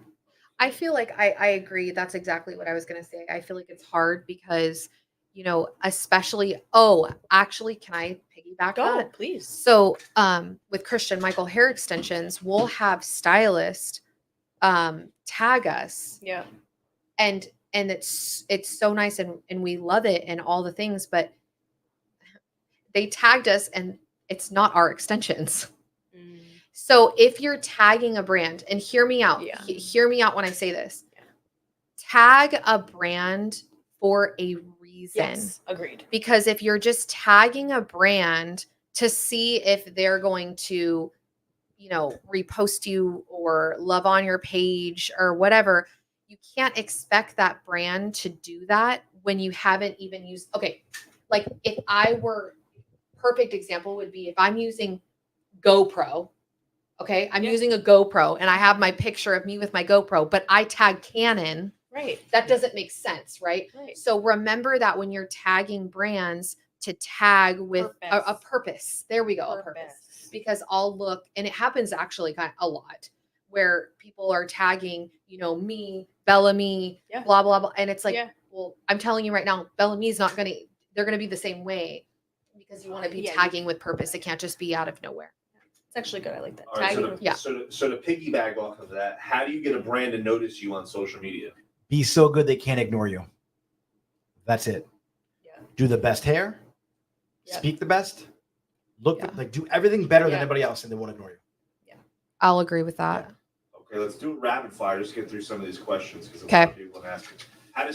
I feel like I agree. That's exactly what I was going to say. I feel like it's hard because, especially, actually, can I piggyback that? Please. So, with Christian Michael hair extensions, we'll have stylists tag us, Yeah. and it's so nice and we love it and all the things, but they tagged us and it's not our extensions. So if you're tagging a brand, and hear me out, Yeah. hear me out when I say this, Yeah. tag a brand for a reason. Yes. Agreed. Because if you're just tagging a brand to see if they're going to, repost you or love on your page or whatever, you can't expect that brand to do that when you haven't even used. Okay, like if I were, perfect example would be if I'm using GoPro. Okay, I'm using a GoPro and I have my picture of me with my GoPro, but I tag Canon. Right. That doesn't make sense, right? Right. So remember that when you're tagging brands, to tag with a purpose. There we go, a purpose. Because I'll look, and it happens actually kind of a lot, where people are tagging, me, Bellamy, blah, blah, blah. And it's like, well, I'm telling you right now, Bellamy's not going to, they're going to be the same way, because you want to be tagging with purpose. It can't just be out of nowhere. It's actually good. I like that. All right, Tagging. so to piggyback off of that, how do you get a brand to notice you on social media? Be so good they can't ignore you. That's it. Yeah. Do the best hair. Yeah. Speak the best. Look do everything better than Yeah. anybody else, and they won't ignore you. I'll agree with that. Okay, let's do a rapid fire. Just get through some of these questions because a Okay. lot of people ask me. How do you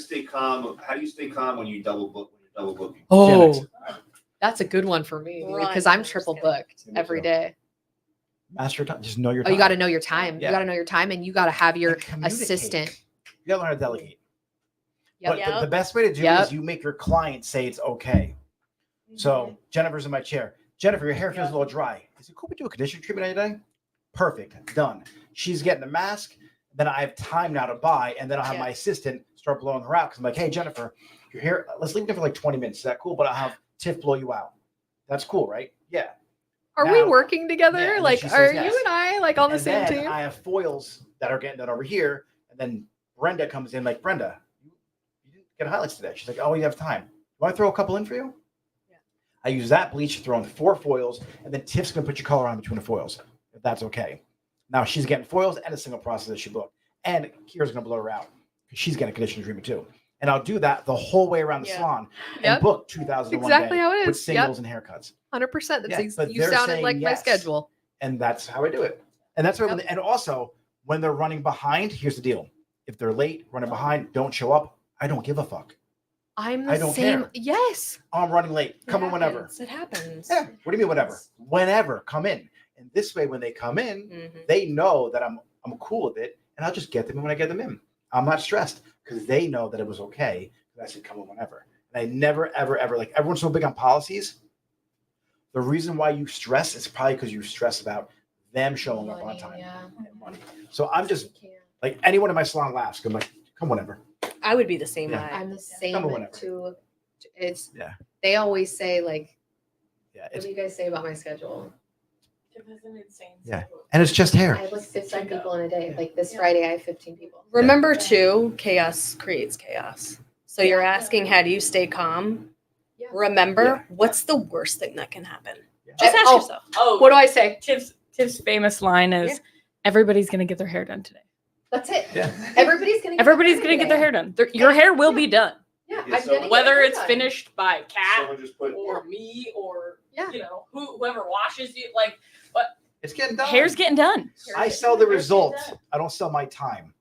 stay calm when you double book? When you're double booking? Oh, that's a good one for me Run. because I'm Just triple kidding. booked every day. Master your time. Just know your Oh, time. you got to know your time. Yeah. You got to know your time, and you got to have your And communicate. assistant. You got to learn how to delegate. Yep. But the best way to do it is you make your client say it's okay. So Jennifer's in my chair. Jennifer, your hair feels a little dry. Is it cool we do a conditioner treatment any day? Perfect. Done. She's getting the mask. Then I have time now to buy. And then I'll have my assistant start blowing her out. Because I'm like, hey, Jennifer, your hair, let's leave it there for like 20 minutes. Is that cool? But I'll have Tiff blow you out. That's cool, right? Yeah. Are Now- we working together? Yeah, and then Like, she are says you yes. and I like on the And same then team? I have foils that are getting done over here. And then Brenda comes in like, Brenda, you didn't get highlights today. She's like, oh, you have time. You want to throw a couple in for you? Yeah. I use that bleach to throw in 4 foils, and then Tiff's going to put your color on between the foils, if that's okay. Now she's getting foils and a single process that she booked. And Kira's going to blow her out because she's getting a conditioner treatment too. And I'll do that the whole way around the salon and Yep. book 2,000 in one Exactly day how it with is. singles and haircuts. 100%. Yeah, but You they're sounded saying like my yes. schedule. And that's how I do it. And that's what, and also when they're running behind, here's the deal. If they're late, running behind, don't show up, I don't give a fuck. I'm I the don't same. care. Yes. I'm running late. Come in whenever. It happens. Yeah. What do you mean whenever? Whenever. Come in. And this way, when they come in, Mhm. they know that I'm cool with it, and I'll just get them in when I get them in. I'm not stressed because they know that it was okay. I said come in whenever. And I never, ever, ever, like everyone's so big on policies. The reason why you stress is probably because you stress about them showing up on time. Yeah. And money. So I'm just like anyone in my salon laughs. I'm like, come whenever. I would be the same Yeah. way. I'm the same Number one ever. too. It's Yeah. They always say like, Yeah. what It's, do you guys say about my schedule? It was an insane Yeah. schedule. and it's just I hair. have like 15 people in a day. Like this Friday, I have 15 people. Remember too, chaos creates chaos. So you're asking, how do you stay calm? Yeah. Remember, Yeah. what's the worst thing that can happen? Yeah. Just ask Oh. yourself. Oh, What do I say? Tiff's famous line is, "Everybody's gonna get their hair done today. That's it. Yeah. Everybody's gonna. Everybody's gonna get their hair done. Your hair will be done, Yeah. Yeah, I'm so gonna get whether my hair it's done. finished by Kat Someone just put or me or Yeah. whoever washes you. Like, It's getting done. hair's getting done. I sell the Hair's getting result. done. I don't sell my time.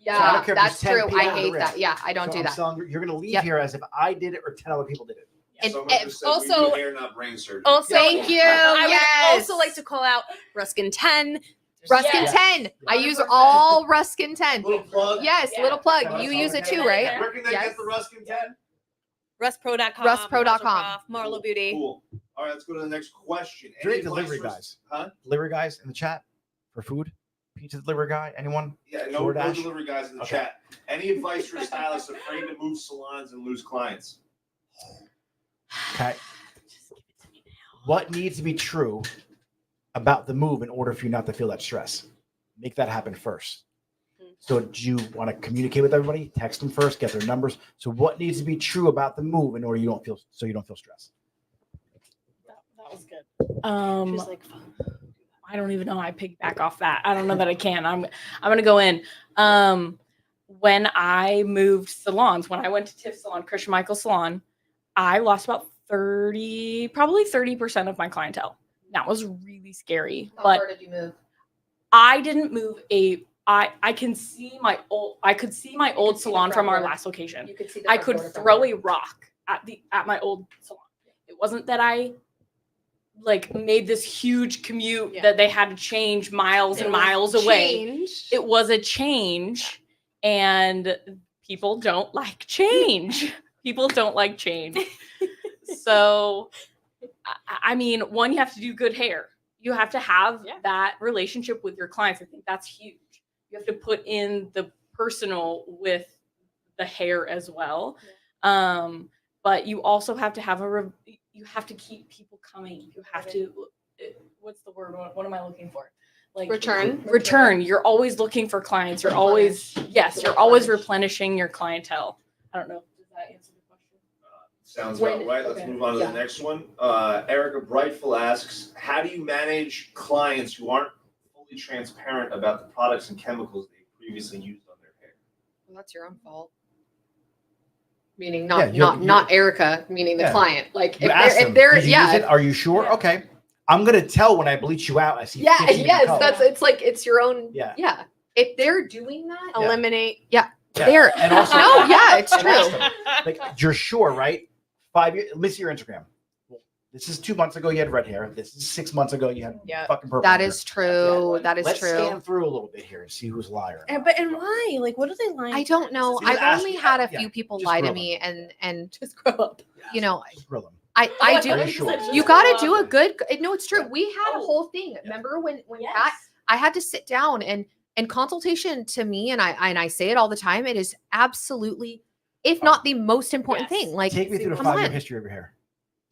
So I Yeah, don't care if that's there's 10 true. people I in the hate ring. that. Yeah, I don't So do I'm that. selling, you're going to leave Yep. here as if I did it or 10 other people did it. And someone if- just said also- we do hair, not brain surgery. Also, Thank you. I Yes. would also like to call out Rusk and 10. Ruskin Yes. 10. I use 100%. all Ruskin 10. Little plug. Yes, Yeah. little plug. Yeah, You that's use all it I too, got. right? Where can they Yes. get the Ruskin 10? Rustpro.com. Rustpro.com. Hazelcroft, Marlo Beauty. Cool. All right, let's go to the next question. Do you Any have delivery advice for- guys? Huh? Delivery guys in the chat for food? Pizza delivery guy? Anyone? Yeah, no DoorDash? delivery guys in the Okay. chat. Any advice for stylists afraid to move salons and lose clients? Okay. What needs to be true about the move in order for you not to feel that stress? Make that happen first. So do you want to communicate with everybody? Text them first, get their numbers. So what needs to be true about the move in order you don't feel stressed? That was good. She's like, I don't even know how I piggyback off that. I don't know that I can. I'm gonna go in. When I moved salons, when I went to Tiff Salon, Christian Michael Salon, I lost about 30% of my clientele. That was really scary. But did you move? I didn't move I could see my old see salon the from front our door. last location. You could see the I front could door to front throw door. a rock at my old salon. It wasn't that I like made this huge commute Yeah. that they had to change miles and miles away. It was a change, and people don't like change. People don't like change. So, I mean, one, you have to do good hair. You have to have that relationship with your clients. I think that's huge. You have to put in the personal with the hair as well. But you also have to have you have to keep people coming. You have to, what's the word? What am I looking for? Like return. You're always looking for clients. You're always, you're always replenishing your clientele. I don't know. Does that answer the question? Sounds about right. Let's okay. move on to the next one. Erica Brightful asks, how do you manage clients who aren't fully transparent about the products and chemicals they previously used on their hair? Well, that's your own fault. Meaning Yeah, not Erica, meaning the Yeah. client. Like You ask them, if they're did you use it? Are you sure? Yeah. Okay. I'm gonna tell when I bleach you out. I see. 15 different yes, colors. it's like it's your own. Yeah. If they're doing that, Yeah. eliminate. Yeah. they're And also, no, yeah, it's and ask true. them, like, you're sure, right? 5 years. Let me see your Instagram. Well, this is 2 months ago. You had red hair. This is 6 months ago. You had Yeah. fucking purple. That hair. is true. Yeah. That is Let's true. scan through a little bit here and see who's a liar. And why? Like, what are they lying? I don't know. Just I've ask- only had a yeah, few people just lie to grill me, and Just grow up. you know, Just grill them. I do. Are you sure? You got to do a good. No, it's true. Yeah. We had a whole thing. Remember when Yes. Pat? I had to sit down and consultation to me, and I say it all the time. It is absolutely, if not the most important Yes. thing. Like, Take me through the come 5-year on. history of your hair.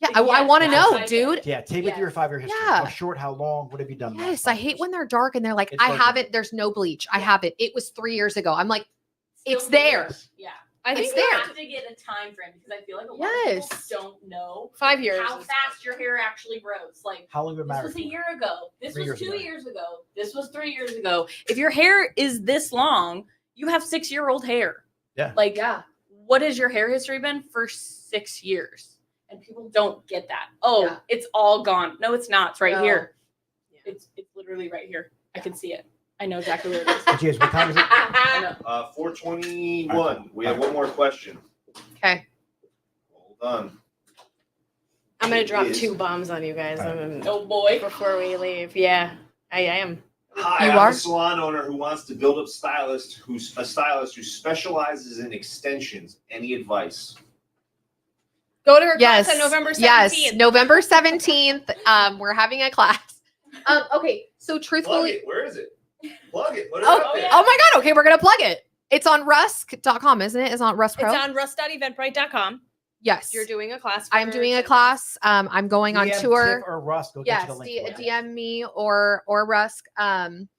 Yeah, I want to Yes, know, I dude. Yeah, take me through your 5-year history. Yeah. How short? How long? What have you done? the last Yes, 5 I hate years? when they're dark and they're like, It's I like haven't. There's no bleach. I haven't. It was 3 years ago. I'm like, it's Still there. Yeah. I It's think You there. have to get a time frame because I feel like a lot Yes. of people don't know 5 years. how fast your hair actually grows. Like, How long have you been this married? was a for? year ago. This 3 was years 2 ago. years ago. This was 3 years ago. If your hair is this long, you have 6-year-old hair. Yeah. Like, Yeah. what has your hair history been for 6 years? And people don't get that. Oh, Yeah. it's all gone. No, it's not. It's right No. here. Yeah. It's literally right here. I can see it. I know exactly where it is. Hey, James, what time is it? I know. 421. We have one more question. Okay. Hold on. I'm gonna drop Yes. 2 bombs on you guys Oh boy. before we leave. Yeah, I am. Hi, You I'm are? a salon owner who wants to build up stylist who specializes in extensions. Any advice? Go to her Yes. class on November 17th. Yes. November 17th. We're having a class. Okay. So Plug truthfully, it. Where is it? Plug it. Put it oh, out there. oh my God. Okay. We're going to plug it. It's on rusk.com, isn't it? It's on Rusk Pro. It's on rust.eventbrite.com. Yes. You're doing a class. I'm for doing a Tiffany. class. I'm going on DM tour. Tiff or Russ, go get Yes, you the link. for it. DM me or Rusk. I'm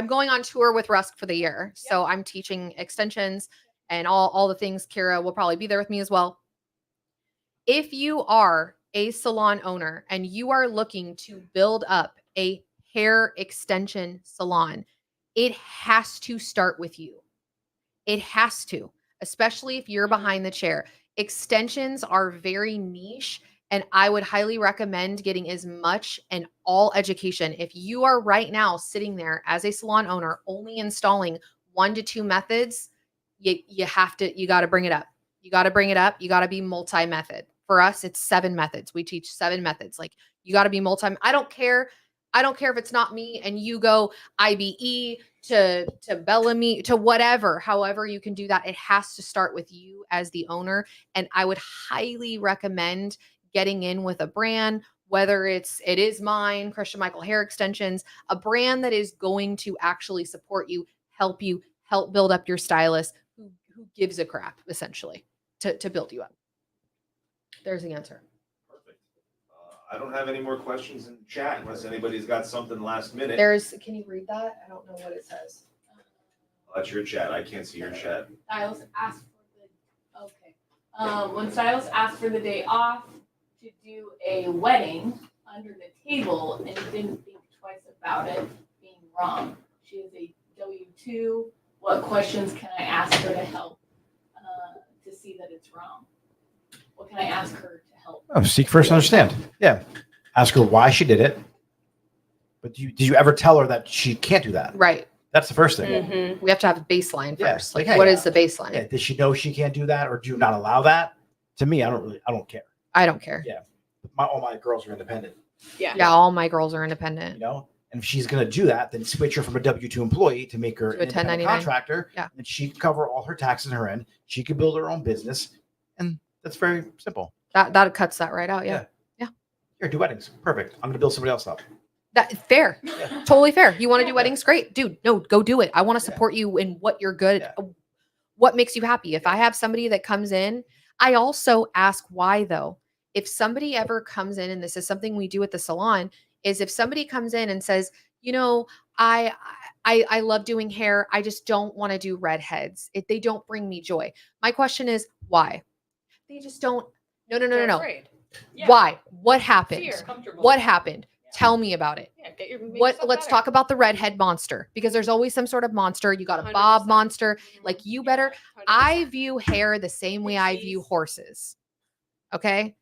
going on tour with Rusk for the year. So I'm teaching extensions and all the things. Kira will probably be there with me as well. If you are a salon owner and you are looking to build up a hair extension salon, it has to start with you. It has to, especially if you're behind the chair. Extensions are very niche, and I would highly recommend getting as much and all education. If you are right now sitting there as a salon owner, only installing 1 to 2 methods, you got to bring it up. You got to bring it up. You got to be multi-method. For us, it's 7 methods. We teach 7 methods. Like, you got to be I don't care I don't care if it's not me and you go IBE to Bellamy to whatever, however you can do that. It has to start with you as the owner. And I would highly recommend getting in with a brand, whether it is mine, Christian Michael Hair Extensions, a brand that is going to actually support you, help build up your stylist who gives a crap essentially to build you up. There's the answer. Perfect. I don't have any more questions in the chat unless anybody's got something last minute. Can you read that? I don't know what it says. That's your chat. I can't see your chat. Stylists ask for when stylists asked for the day off to do a wedding under the table and didn't think twice about it being wrong. She is a W-2. What questions can I ask her to help to see that it's wrong? What can I ask her to help? Seek first, understand. Yeah. Ask her why she did it. But did you ever tell her that she can't do that? Right. That's the first thing. Mhm. We have to have a baseline Yeah, first. like, Like, hey, what is the baseline? Yeah. Does she know she can't do that, or do you not allow that? To me, I don't care. I don't care. Yeah. All my girls are independent. Yeah, all my girls are independent. You know, and if she's going to do that, then switch her from a W-2 employee to make her To a an independent 1099. contractor. Yeah. And she can cover all her taxes in her end. She could build her own business, and that's very simple. That cuts that right out. Yeah. Here, do weddings. Perfect. I'm going to build somebody else up. That fair. Totally fair. You want to do weddings? Great. Dude, no, go do it. I want to support you in what you're good at, what makes you happy. If I have somebody that comes in, I also ask why though. If somebody ever comes in, and this is something we do at the salon, is if somebody comes in and says, you know, I love doing hair. I just don't want to do redheads. If they don't bring me joy. My question is why? They just don't. No. Afraid. Yeah. Why? What happened? Fear. Comfortable. What happened? Tell me about it. Yeah, get your Let's talk about the redhead monster, because there's always some sort of monster. You got a bob 100%. monster. Like, you better. 100%. I view hair the same way I view horses. Okay.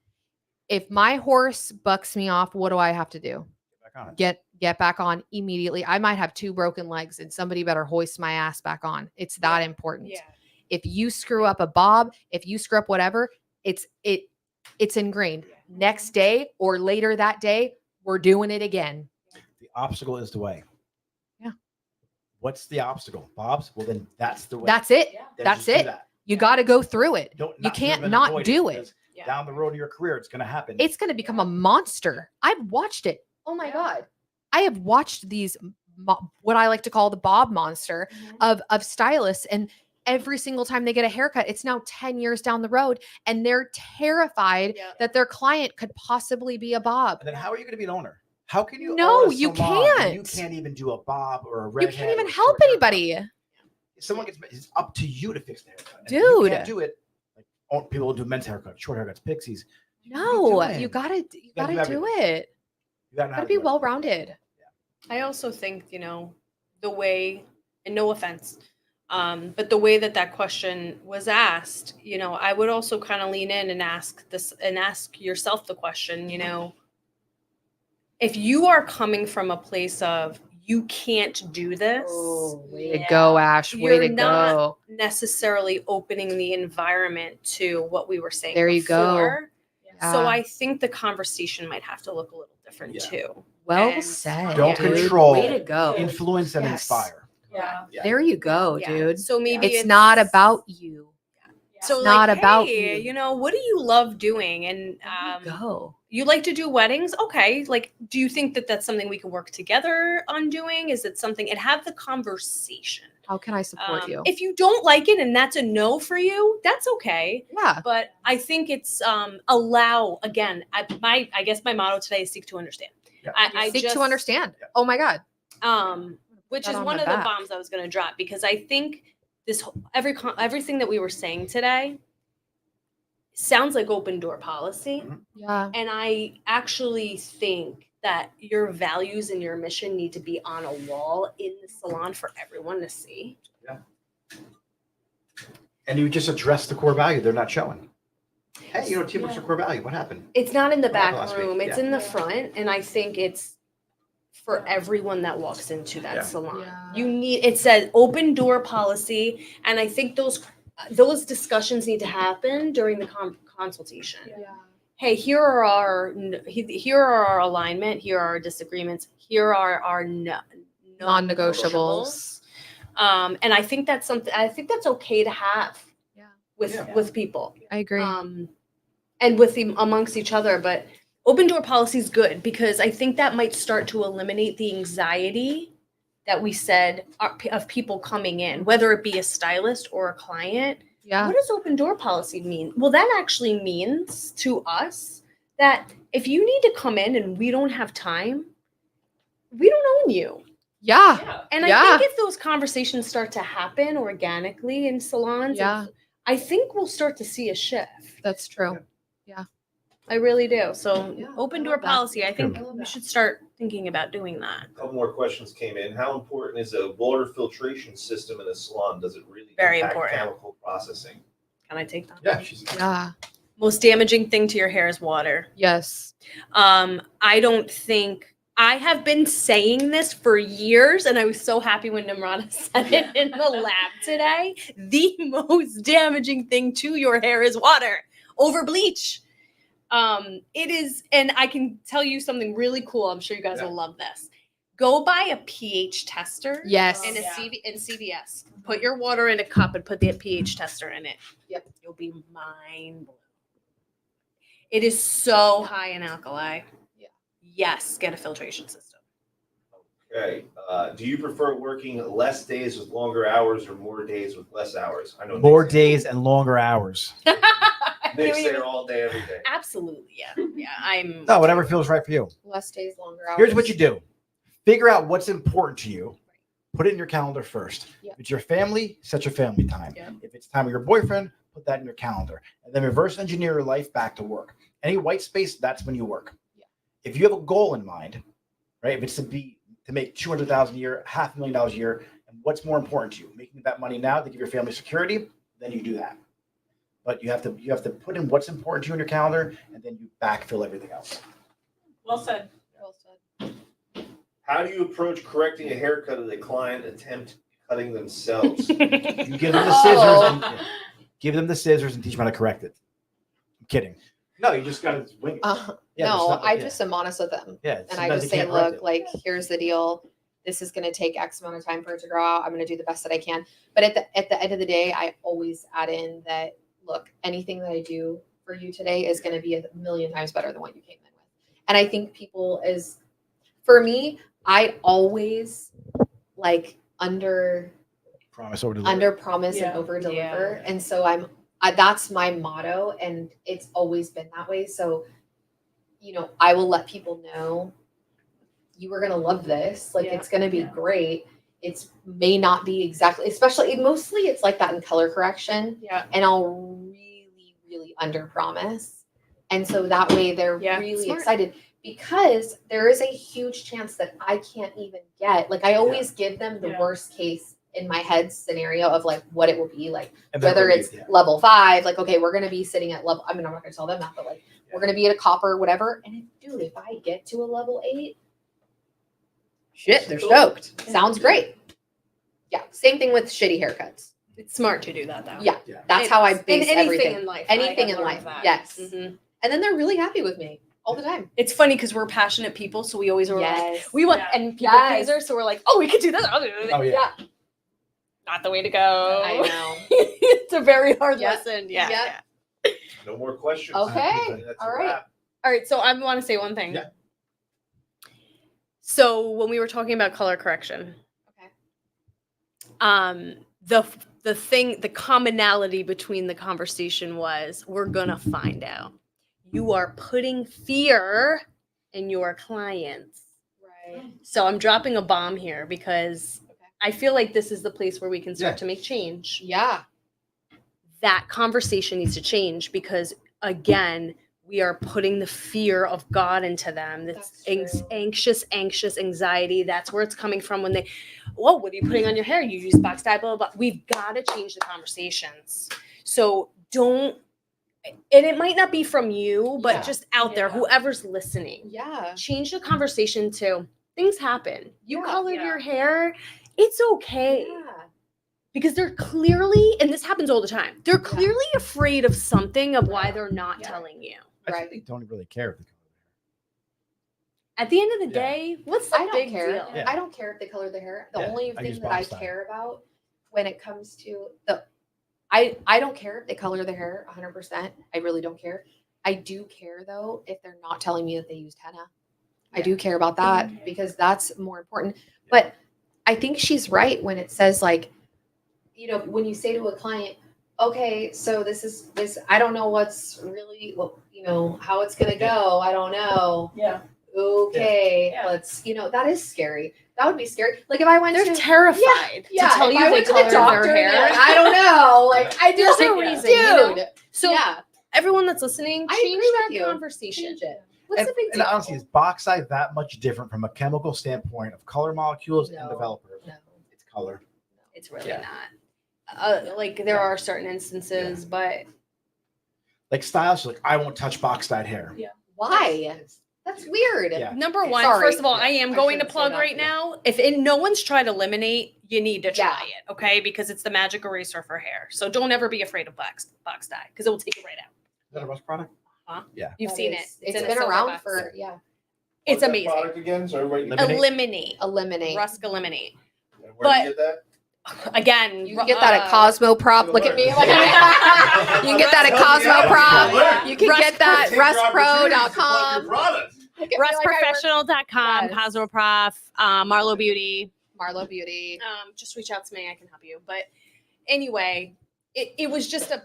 If my horse bucks me off, what do I have to do? Back on it. Get back on immediately. I might have 2 broken legs and somebody better hoist my ass back on. It's that important. Yeah. If you screw up a bob, if you screw up whatever, it's ingrained. Next day or later that day, we're doing it again. The obstacle is the way. Yeah. What's the obstacle? Bob's? Well, then that's the way. That's it. Yeah. Then That's just do it. that. You got to go through it. Don't You not can't live and not avoid do because Yeah. Down the road of your career, it's going to happen. It's going to become a monster. I've watched it. Oh my God. I have watched these, what I like to call the Bob monster of stylists. And every single time they get a haircut, it's now 10 years down the road. And they're terrified Yeah. that their client could possibly be a Bob. And then how are you going to be an owner? How can you? No, own a you salon and You can't. can't even do a bob or a You redhead. can't even or a help short haircut. anybody. If someone gets, it's up to you to fix the haircut. And if you Dude. can't do it. Like, people do men's haircuts, short haircuts, pixies. No, doing? you gotta gotta do do everything. it. You gotta, know how Gotta to be do it. well rounded. I also think, the way, and no offense, but the way that question was asked, I would also kind of lean in and ask yourself the question, if you are coming from a place of you can't do this, Way to go, Ash. Way You're to not- go. necessarily opening the environment to what we were saying There you go. before. So Yeah. I think the conversation might have to look a little different Yeah. too. Well and said. Don't dude. control. Way to go. Influence and Yes. inspire. Yeah. Yeah. There you go, Yeah. dude. So maybe It's not about you. So It's not like, about hey, you. what do you love doing? And There you go. you like to do weddings? Okay. Like, do you think that that's something we can work together on doing? Is it something? And have the conversation. How can I support you? If you don't like it and that's a no for you, that's okay. Yeah. But I think it's allow again. I guess my motto today is seek to understand. Yeah. I Seek just, to understand. Oh my God. which that is on one my of the back. bombs I was going to drop, because I think this everything that we were saying today sounds like open door policy. Yeah. And I actually think that your values and your mission need to be on a wall in the salon for everyone to see. And you just address the core value they're not showing. Hey, teamwork's a core value. What happened? It's not in the What happened back last week? room, it's Yeah. in the front. And I think it's for everyone that walks into that Yeah. salon. Yeah. You need, it says open door policy. And I think those discussions need to happen during the consultation. Yeah. hey, here are our alignment, here are our disagreements, here are our Non-negotiables. And I think that's something. I think that's okay to have Yeah. with people. I agree. And with amongst each other. But open door policy is good because I think that might start to eliminate the anxiety that we said of people coming in, whether it be a stylist or a client. Yeah. What does open door policy mean? Well, that actually means to us that if you need to come in and we don't have time, we don't own you. Yeah. Yeah. And Yeah. I think if those conversations start to happen organically in salons, Yeah. I think we'll start to see a shift. That's true. I really do. So Yeah, open I door love that. policy, I think I love we that. should start thinking about doing that. A couple more questions came in. How important is a water filtration system in a salon? Does it really Very impact important. chemical processing? Can I take that? Yeah, she's Yeah. Most damaging thing to your hair is water. Yes. I don't think I have been saying this for years, and I was so happy when Nimrata said it in the lab today. The most damaging thing to your hair is water over bleach. It is, and I can tell you something really cool. I'm sure you guys will love this. Go buy a pH tester. Yes. And Yeah. CVS. Put your water in a cup and put the pH tester in it. Yep. You'll be mind blown. It is so high in alkali. Yeah. Yes, get a filtration system. Okay. Do you prefer working less days with longer hours or more days with less hours? I know more Nick's- days and longer hours. Nick's there all day, every day. Absolutely, yeah. Yeah, I'm. No, whatever feels right for you. Less days, longer hours. Here's what you do. Figure out what's important to you. Put it in your calendar first. Yeah. If it's your family, set your family time. Yeah. If it's time with your boyfriend, put that in your calendar. And then reverse engineer your life back to work. Any white space, that's when you work. Yeah. If you have a goal in mind, right? If it's to make $200,000 a year, $500,000 a year, and what's more important to you? Making that money now to give your family security, then you do that. But you have to put in what's important to you in your calendar, and then you backfill everything else. Well said. Well said. How do you approach correcting a haircut if the client attempt cutting themselves? You give them the scissors and teach them how to correct it. I'm kidding. No, you just gotta wing it. Yeah, there's No, nothing- I yeah. just am honest with them. Yeah, And I sometimes just you say, can't correct look, it. like, here's the deal. This is going to take X amount of time for it to grow out. I'm going to do the best that I can. But at the end of the day, I always add in that, look, anything that I do for you today is going to be a million times better than what you came in with. And I think for me, I always like under Promise over deliver. promise Yeah. and over deliver. Yeah. And so that's my motto, and it's always been that way. So, I will let people know you are going to love this. Like, Yeah. it's going to be great. It may not be exactly, mostly it's like that in color correction. Yeah. And I'll really, really under promise. And so that way they're Yeah, really smart. excited, because there is a huge chance that I can't even get, like, I always give them the Yeah. worst case in my head scenario of like what it will be like, And then whether relieve, it's yeah. level 5, like, okay, we're going to be sitting at level, I'm not going to tell them that, but like, we're Yeah. going to be at a copper, whatever. And if I get to a level 8, shit, they're Cool. stoked. Sounds great. Yeah. Same thing with shitty haircuts. It's smart to do that, though. Yeah. Yeah. That's how I base anything everything. in life. Anything I have in learned life. that. Yes. Mhm. And then they're really happy with me all the time. It's funny because we're passionate people, so we always are like, Yes. we want, Yeah. and people Yes. pleaser, so we're like, oh, we could do this. Oh yeah. Not the way to go. I know. It's a very hard Yep. lesson. Yeah. Yep. Yeah. No more questions. Okay. That's All a right. wrap. All right, so I want to say one thing. Yeah. So when we were talking about color correction, Okay. the commonality between the conversation was, we're gonna find out. You are putting fear in your clients. Right. So I'm dropping a bomb here because Okay. I feel like this is the place where we can start Yeah. to make change. Yeah. That conversation needs to change because, again, we are putting the fear of God into them. That's That's true. anxious anxiety. That's where it's coming from when they, whoa, what are you putting on your hair? You use box dye, blah, blah, blah. We've got to change the conversations. So don't, and it might not be from you, but Yeah. just out there, Yeah. whoever's listening. Yeah. Change the conversation to, things happen. You Yeah. colored Yeah. your hair. It's okay. Yeah. Because they're clearly, and this happens all the time, they're clearly afraid of something of why they're not Yeah. telling you. I Right. think they don't really care if they color At the end of the Yeah. day, what's the I don't big care. deal? Yeah. I don't care if they color their hair. The Yeah, only I use thing that I box dye. care about when it comes to I don't care if they color their hair 100%. I really don't care. I do care though if they're not telling me that they used henna. I do care about that because that's more important. But I think she's right when it says like, you know, when you say to a client, okay, so this, I don't know what's really, well, you know, how it's going to go. I don't know. Yeah. Okay, Yeah. let's, you know, that is scary. That would be scary. Like if I went They're to, terrified yeah, to tell if you I they went to color the doctor their and hair. I don't know. Like I There's just no like, reason, you know? dude. So yeah, everyone that's listening, I change agree with that you. conversation. change it. What's and, the big and deal? honestly, is box dye that much different from a chemical standpoint of color molecules and No. developers? No. It's color. It's really Yeah. not. Like there are certain instances, but Like stylists, are like I won't touch box dyed hair. Yeah. Why? That's weird. Yeah. number Okay, one, sorry. first of all, Yeah, I am I going to shouldn't say plug that. right Yeah. now. If no one's tried Eliminate, you need to try Yeah. it, okay? Because it's the magic eraser for hair. So don't ever be afraid of box dye because it will take it right out. Is that a Rusk product? You've That seen is- it. It's in a been silver around box. for yeah. It's What's that amazing. product again? So everybody. Eliminate. Eliminate. Eliminate. Rusk Eliminate. Where do you get that? Again, You can get that at Cosmo Prop. Look at me. Alert. Like, you can get that at Cosmo Prop. Alert. You can get that Take your opportunities to plug rustpro.com. your product. RuskProfessional.com, Yes. Cosmo Prof, Marlo Beauty. Marlo Beauty. Just reach out to me. I can help you. But anyway, it was just a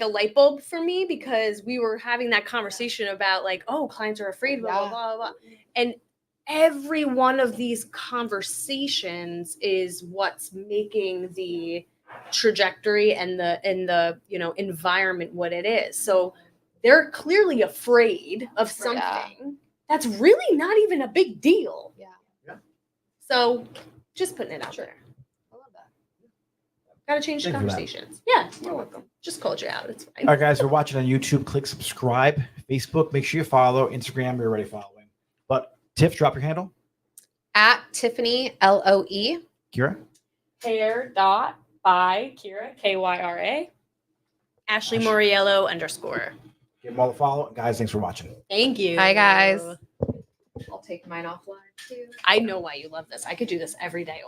light bulb for me because we were having that conversation about like, oh, clients are afraid, blah, blah, Yeah. blah, blah. And every one of these conversations is what's making the trajectory and the environment what it is. So they're clearly afraid of something that's really not even a big deal. Yeah. Yeah. So just putting it out Sure. there. I love that. Gotta change the Thank you for that. conversations. Yeah, you're welcome. Just called you out. It's fine. All right, guys, we're watching on YouTube. Click subscribe. Facebook, make sure you follow. Instagram, you're already following. But Tiff, drop your handle. At Tiffany LOE. Kira. Hair dot by Kira KYRA. Ashley Moriello _. Give them all a follow. And guys, thanks for watching. Thank you. Hi, guys. I'll take mine offline too. I know why you love this. I could do this every day.